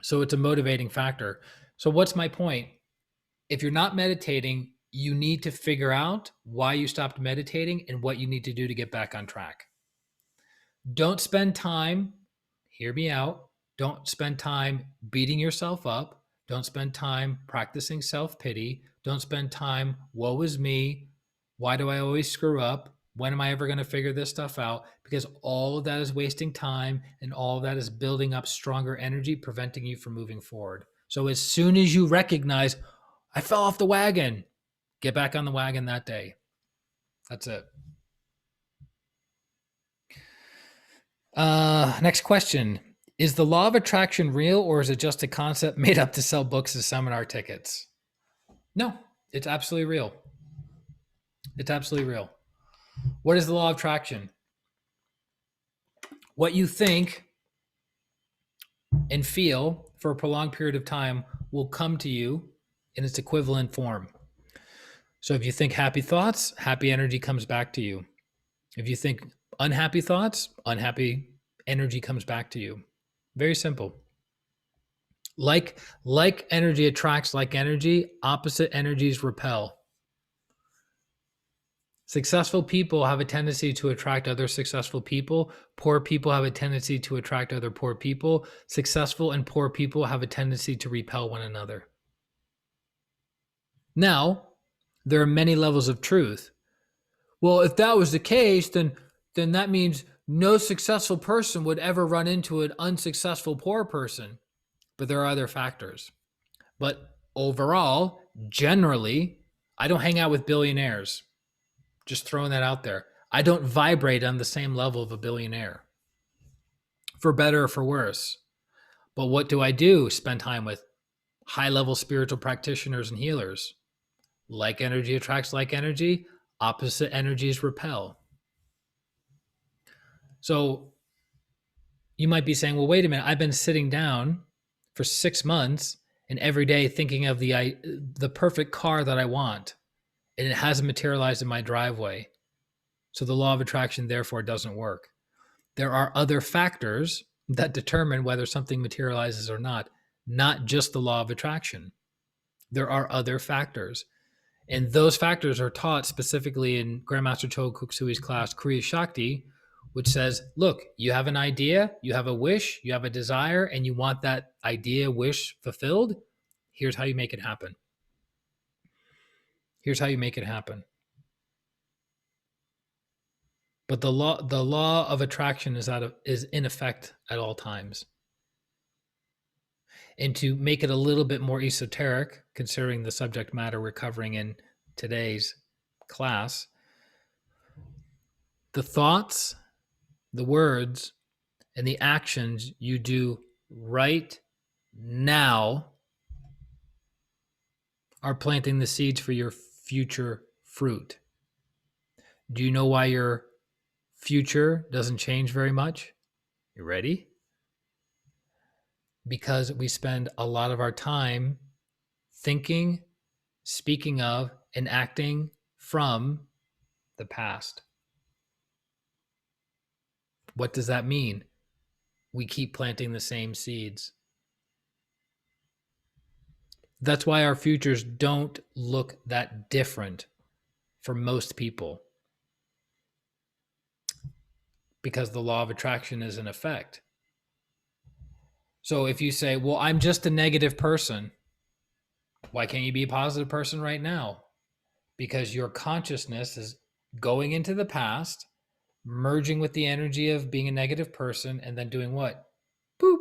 So it's a motivating factor. So what's my point? If you're not meditating, you need to figure out why you stopped meditating and what you need to do to get back on track. Don't spend time, hear me out, don't spend time beating yourself up. Don't spend time practicing self-pity. Don't spend time, woe is me. Why do I always screw up? When am I ever going to figure this stuff out? Because all of that is wasting time, and all of that is building up stronger energy, preventing you from moving forward. So as soon as you recognize, I fell off the wagon, get back on the wagon that day. That's it. Next question. Is the law of attraction real, or is it just a concept made up to sell books as seminar tickets? No, it's absolutely real. It's absolutely real. What is the law of attraction? What you think and feel for a prolonged period of time will come to you in its equivalent form. So if you think happy thoughts, happy energy comes back to you. If you think unhappy thoughts, unhappy energy comes back to you. Very simple. Like energy attracts like energy, opposite energies repel. Successful people have a tendency to attract other successful people. Poor people have a tendency to attract other poor people. Successful and poor people have a tendency to repel one another. Now, there are many levels of truth. Well, if that was the case, then that means no successful person would ever run into an unsuccessful poor person. But there are other factors. But overall, generally, I don't hang out with billionaires. Just throwing that out there. I don't vibrate on the same level of a billionaire, for better or for worse. But what do I do? Spend time with high-level spiritual practitioners and healers. Like energy attracts like energy. Opposite energies repel. So you might be saying, well, wait a minute. I've been sitting down for 6 months and every day thinking of the perfect car that I want, and it hasn't materialized in my driveway. So the law of attraction, therefore, doesn't work. There are other factors that determine whether something materializes or not just the law of attraction. There are other factors. And those factors are taught specifically in Grandmaster Chogo Kuksui's class, Kriya Shakti, which says, look, you have an idea, you have a wish, you have a desire, and you want that idea, wish fulfilled. Here's how you make it happen. Here's how you make it happen. But the law of attraction is in effect at all times. And to make it a little bit more esoteric, considering the subject matter we're covering in today's class, the thoughts, the words, and the actions you do right now are planting the seeds for your future fruit. Do you know why your future doesn't change very much? You ready? Because we spend a lot of our time thinking, speaking of, and acting from the past. What does that mean? We keep planting the same seeds. That's why our futures don't look that different for most people, because the law of attraction is in effect. So if you say, well, I'm just a negative person, why can't you be a positive person right now? Because your consciousness is going into the past, merging with the energy of being a negative person, and then doing what? Boop.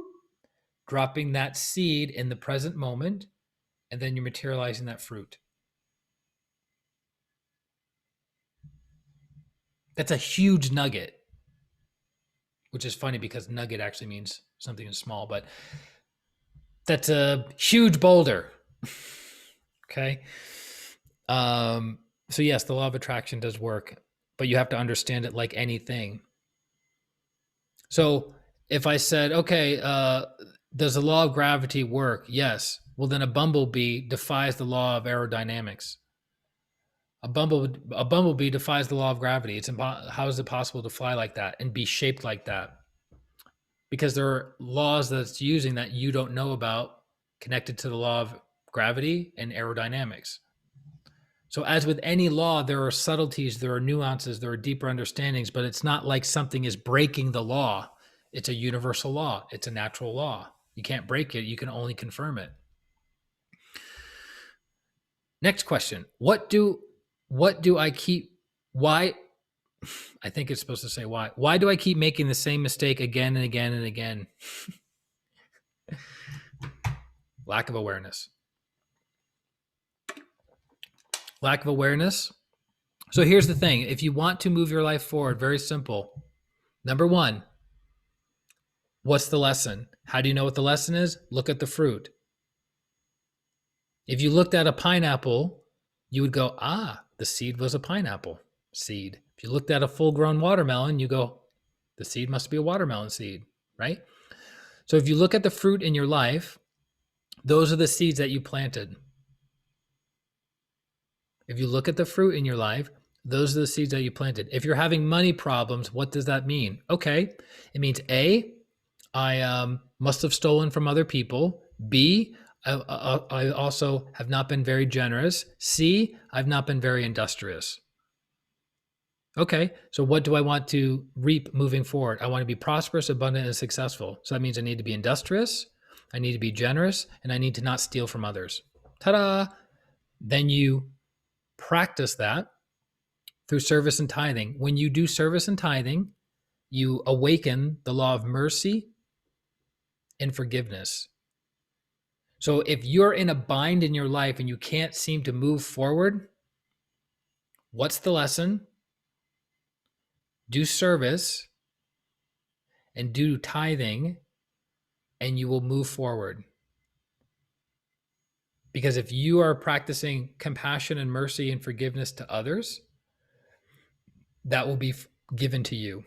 Dropping that seed in the present moment, and then you're materializing that fruit. That's a huge nugget. which is funny because nugget actually means something small, but that's a huge boulder. Okay. So yes, the law of attraction does work, but you have to understand it like anything. So if I said, okay, does the law of gravity work? Yes. Well, then a bumblebee defies the law of aerodynamics. A bumblebee defies the law of gravity. How is it possible to fly like that and be shaped like that? Because there are laws that it's using that you don't know about connected to the law of gravity and aerodynamics. So, as with any law, there are subtleties, there are nuances, there are deeper understandings, but it's not like something is breaking the law. It's a universal law, it's a natural law. You can't break it, you can only confirm it. Next question. What do I keep why I think it's supposed to say why. Why do I keep making the same mistake again and again and again? Lack of awareness. Lack of awareness. So here's the thing. If you want to move your life forward, very simple. Number one, what's the lesson? How do you know what the lesson is? Look at the fruit. If you looked at a pineapple, you would go, the seed was a pineapple seed. If you looked at a full-grown watermelon, you go, the seed must be a watermelon seed, right? So if you look at the fruit in your life, those are the seeds that you planted. If you look at the fruit in your life, those are the seeds that you planted. If you're having money problems, what does that mean? Okay, it means A, I must have stolen from other people. B, I also have not been very generous. C, I've not been very industrious. Okay, so what do I want to reap moving forward? I want to be prosperous, abundant, and successful. So that means I need to be industrious, I need to be generous, and I need to not steal from others. Ta-da! Then you practice that through service and tithing. When you do service and tithing, you awaken the law of mercy and forgiveness. So if you're in a bind in your life and you can't seem to move forward, what's the lesson? Do service and do tithing, and you will move forward. Because if you are practicing compassion and mercy and forgiveness to others, that will be given to you.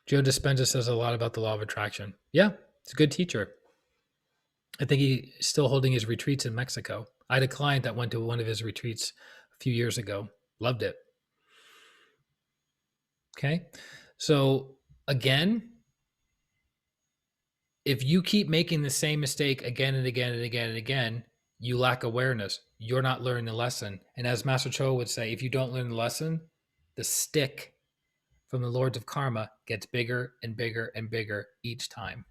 Joe Dispenza says a lot about the law of attraction. Yeah, it's a good teacher. I think he's still holding his retreats in Mexico. I had a client that went to one of his retreats a few years ago. Loved it. Okay. So again, if you keep making the same mistake again and again and again and again, you lack awareness. You're not learning the lesson. And as Master Cho would say, if you don't learn the lesson, the stick from the Lords of Karma gets bigger and bigger and bigger each time.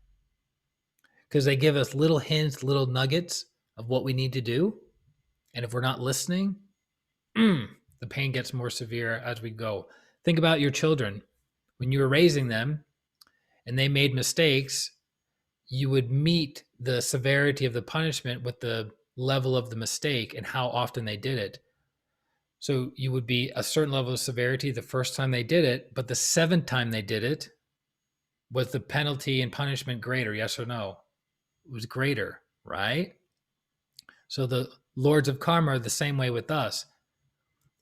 Because they give us little hints, little nuggets of what we need to do. And if we're not listening, the pain gets more severe as we go. Think about your children. When you were raising them and they made mistakes, you would meet the severity of the punishment with the level of the mistake and how often they did it. So you would be a certain level of severity the first time they did it, but the seventh time they did it, was the penalty and punishment greater? Yes or no? It was greater, right? So the Lords of Karma are the same way with us.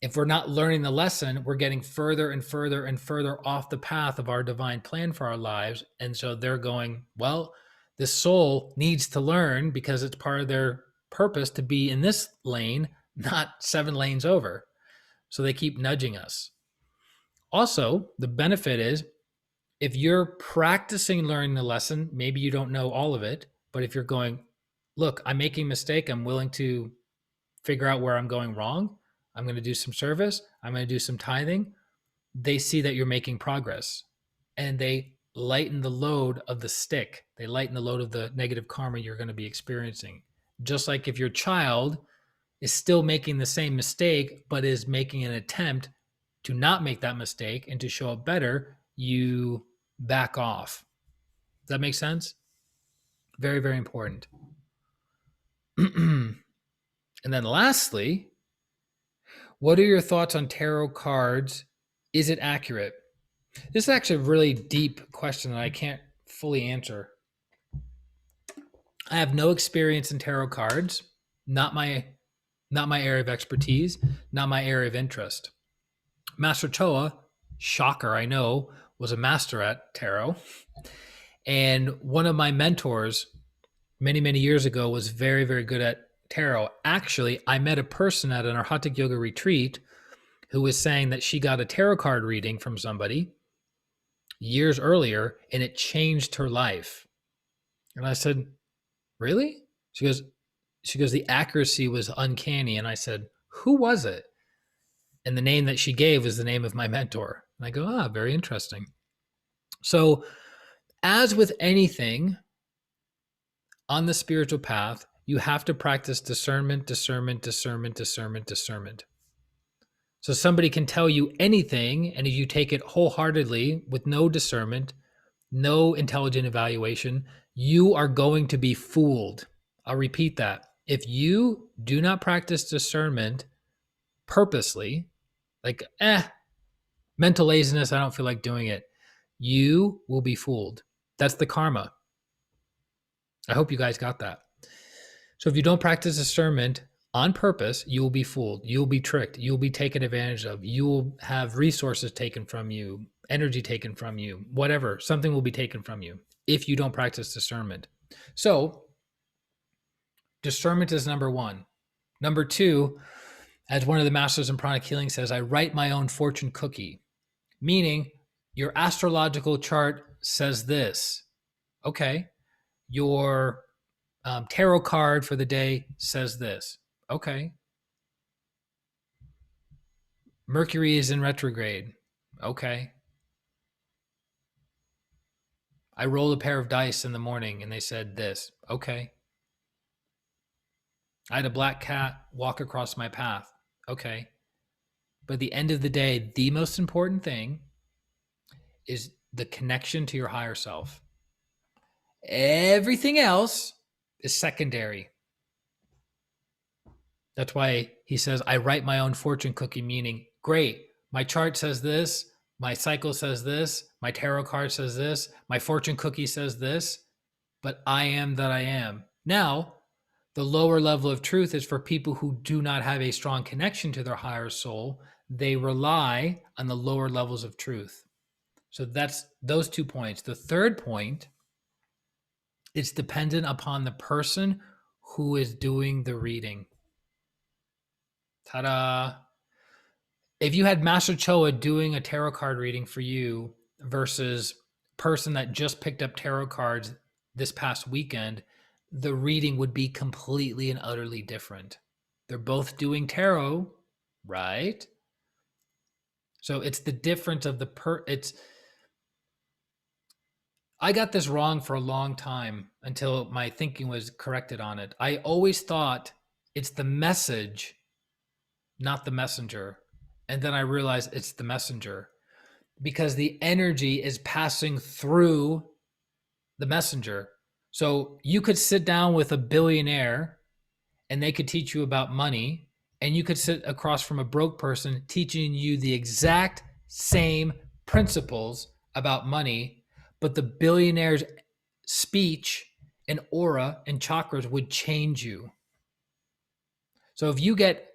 If we're not learning the lesson, we're getting further and further and further off the path of our divine plan for our lives. And so they're going, well, this soul needs to learn because it's part of their purpose to be in this lane, not 7 lanes over. So they keep nudging us. Also, the benefit is if you're practicing learning the lesson, maybe you don't know all of it, but if you're going, look, I'm making a mistake, I'm willing to figure out where I'm going wrong, I'm going to do some service, I'm going to do some tithing, they see that you're making progress and they lighten the load of the stick. They lighten the load of the negative karma you're going to be experiencing. Just like if your child is still making the same mistake, but is making an attempt to not make that mistake and to show up better, you back off. Does that make sense? Very, very important. And then lastly, what are your thoughts on tarot cards? Is it accurate? This is actually a really deep question that I can't fully answer. I have no experience in tarot cards, not my area of expertise, not my area of interest. Master Choa, shocker, I know, was a master at tarot. And one of my mentors many, many years ago was very, very good at tarot. Actually, I met a person at an Arhatic yoga retreat who was saying that she got a tarot card reading from somebody years earlier and it changed her life. And I said, really? She goes, the accuracy was uncanny. And I said, who was it? And the name that she gave was the name of my mentor. And I go, very interesting. So, as with anything on the spiritual path, you have to practice discernment, discernment, discernment, discernment, discernment. So somebody can tell you anything, and if you take it wholeheartedly with no discernment, no intelligent evaluation, you are going to be fooled. I'll repeat that. If you do not practice discernment purposely, like, mental laziness, I don't feel like doing it, you will be fooled. That's the karma. I hope you guys got that. So if you don't practice discernment on purpose, you will be fooled. You'll be tricked. You'll be taken advantage of. You will have resources taken from you, energy taken from you, whatever. Something will be taken from you if you don't practice discernment. So discernment is number one. Number two, as one of the masters in pranic healing says, I write my own fortune cookie, meaning your astrological chart says this. Okay. Your tarot card for the day says this. Okay. Mercury is in retrograde. Okay. I rolled a pair of dice in the morning and they said this. Okay. I had a black cat walk across my path. Okay. But at the end of the day, the most important thing is the connection to your higher self. Everything else is secondary. That's why he says, I write my own fortune cookie, meaning, great, my chart says this, my cycle says this, my tarot card says this, my fortune cookie says this, but I am that I am. Now, the lower level of truth is for people who do not have a strong connection to their higher soul. They rely on the lower levels of truth. So that's those 2 points. The third point, it's dependent upon the person who is doing the reading. Ta-da. If you had Master Choa doing a tarot card reading for you versus person that just picked up tarot cards this past weekend, the reading would be completely and utterly different. They're both doing tarot, right? So it's the difference of I got this wrong for a long time until my thinking was corrected on it. I always thought it's the message, not the messenger. And then I realized it's the messenger because the energy is passing through the messenger. So you could sit down with a billionaire and they could teach you about money, and you could sit across from a broke person teaching you the exact same principles about money, but the billionaire's speech and aura and chakras would change you. So if you get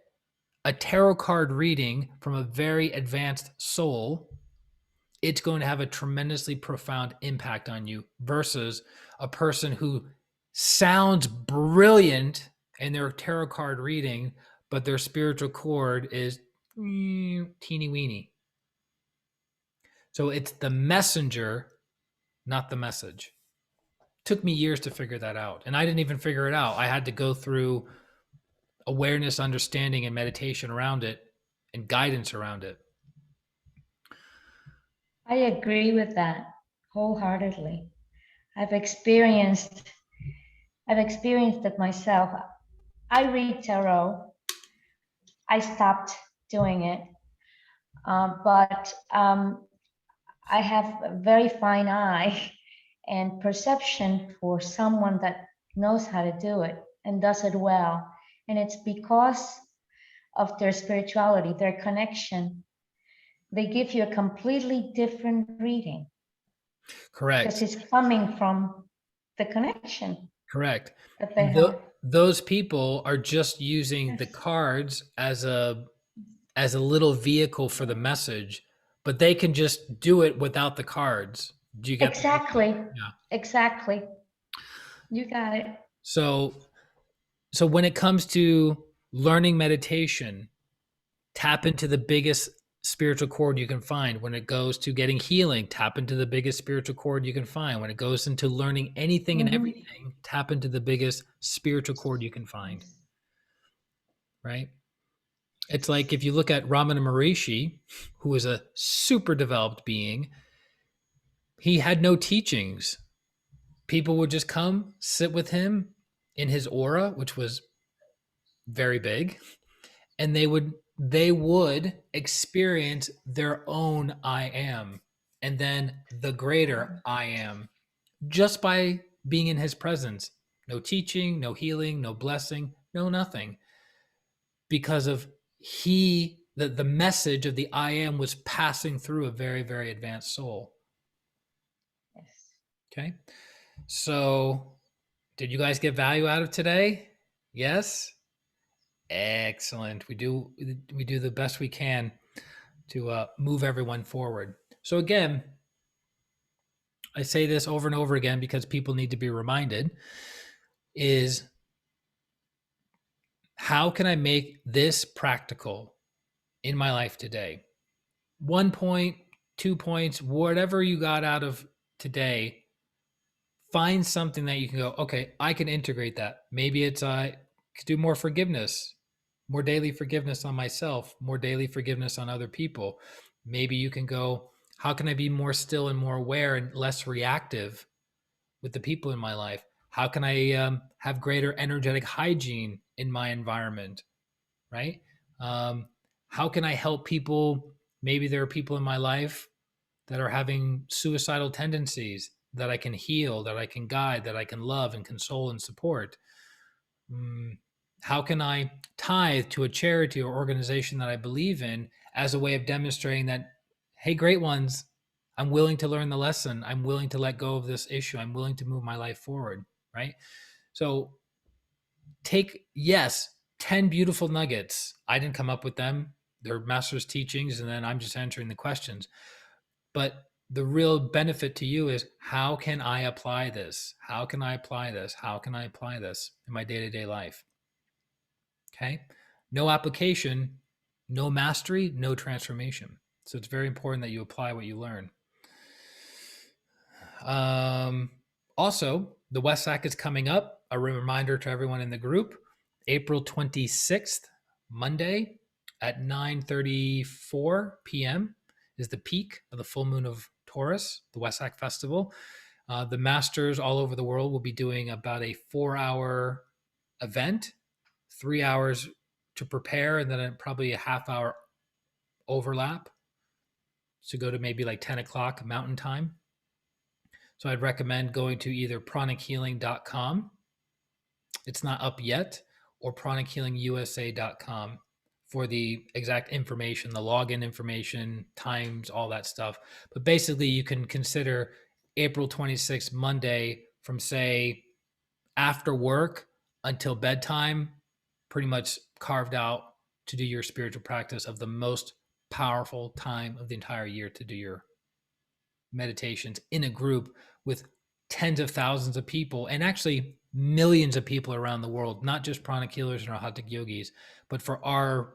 a tarot card reading from a very advanced soul, it's going to have a tremendously profound impact on you versus a person who sounds brilliant in their tarot card reading, but their spiritual cord is teeny weeny. So it's the messenger, not the message. It took me years to figure that out. And I didn't even figure it out. I had to go through awareness, understanding, and meditation around it and guidance around it. I agree with that wholeheartedly. I've experienced it myself. I read tarot. I stopped doing it, but I have a very fine eye and perception for someone that knows how to do it and does it well. And it's because of their spirituality, their connection they give you a completely different reading. Correct. Because it's coming from the connection Correct. that they And have. those people are just using the Yes. cards as a little vehicle for the message, but they can just do it without the cards. Do you get the Exactly. Yeah. Exactly. You got it. So when it comes to learning meditation, tap into the biggest spiritual cord you can find. When it goes to getting healing, tap into the biggest spiritual cord you can find. When it goes into learning anything and everything, tap into the biggest spiritual cord you can find. Right? It's like if you look at Ramana Maharishi, who is a super developed being, he had no teachings. People would just come, sit with him in his aura, which was very big, and they would experience their own I am and then the greater I am just by being in his presence. No teaching, no healing, no blessing, no nothing. Because of the message of the I am was passing through a very, very advanced soul. Yes. Okay. So did you guys get value out of today? Yes. Excellent. We do the best we can to move everyone forward. So again, I say this over and over again because people need to be reminded, is how can I make this practical in my life today? 1 point, 2 points, whatever you got out of today, find something that you can go, okay, I can integrate that. Maybe it's I could do more forgiveness, more daily forgiveness on myself, more daily forgiveness on other people. Maybe you can go, how can I be more still and more aware and less reactive with the people in my life? How can I have greater energetic hygiene in my environment? Right? How can I help people? Maybe there are people in my life that are having suicidal tendencies that I can heal, that I can guide, that I can love and console and support. How can I tithe to a charity or organization that I believe in as a way of demonstrating that, hey, great ones, I'm willing to learn the lesson. I'm willing to let go of this issue. I'm willing to move my life forward, right? So take, yes, 10 beautiful nuggets. I didn't come up with them. They're master's teachings, and then I'm just answering the questions. But the real benefit to you is, how can I apply this? How can I apply this? How can I apply this in my day-to-day life? Okay. No application, no mastery, no transformation. So it's very important that you apply what you learn. Also, the WESAC is coming up. A reminder to everyone in the group, April 26th, Monday at 9:34 p.m. is the peak of the full moon of Taurus, the WESAC festival. The masters all over the world will be doing about a 4-hour event, 3 hours to prepare, and then probably a half-hour overlap. So go to maybe like 10 o'clock Mountain Time. So I'd recommend going to either pranichealing.com. It's not up yet, or pranichealingusa.com for the exact information, the login information, times, all that stuff. But basically, you can consider April 26th, Monday, from say after work until bedtime, pretty much carved out to do your spiritual practice of the most powerful time of the entire year to do your meditations in a group with tens of thousands of people, and actually millions of people around the world, not just pranic healers and Arhatic yogis, but for our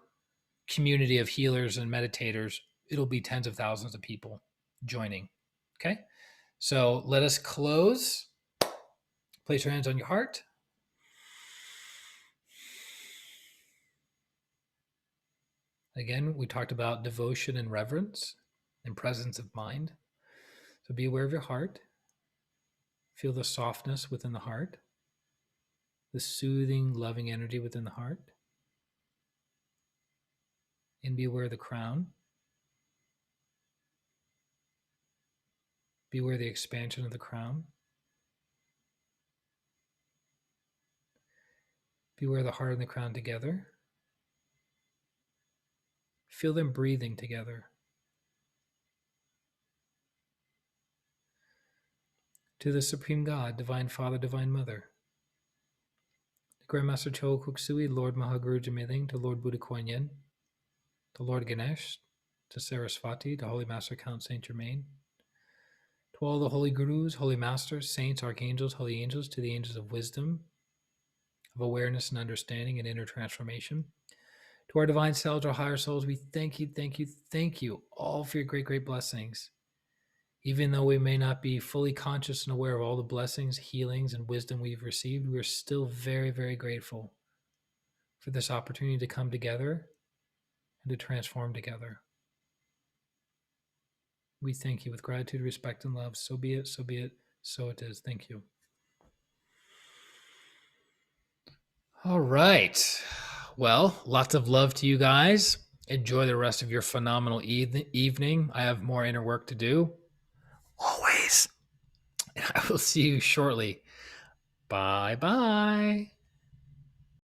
community of healers and meditators, it'll be tens of thousands of people joining. Okay. So let us close. Place your hands on your heart. Again, we talked about devotion and reverence and presence of mind. So be aware of your heart. Feel the softness within the heart, the soothing, loving energy within the heart. And be aware of the crown. Be aware of the expansion of the crown. Be aware of the heart and the crown together. Feel them breathing together. to the Supreme God, Divine Father, Divine Mother, to Grandmaster Cho Kuksui, Lord Mahaguru Jamiling, to Lord Buddha Kuan Yin, to Lord Ganesh, to Saraswati, to Holy Master Count Saint Germain, to all the holy gurus, holy masters, saints, archangels, holy angels, to the angels of wisdom, of awareness and understanding and inner transformation, to our divine selves, our higher souls, we thank you all for your great, great blessings. Even though we may not be fully conscious and aware of all the blessings, healings, and wisdom we've received, we are still very, very grateful for this opportunity to come together and to transform together. We thank you with gratitude, respect, and love. So be it, so be it, so it is. Thank you. All right. Well, lots of love to you guys. Enjoy the rest of your phenomenal evening. I have more inner work to do. Always. I will see you shortly. Bye-bye.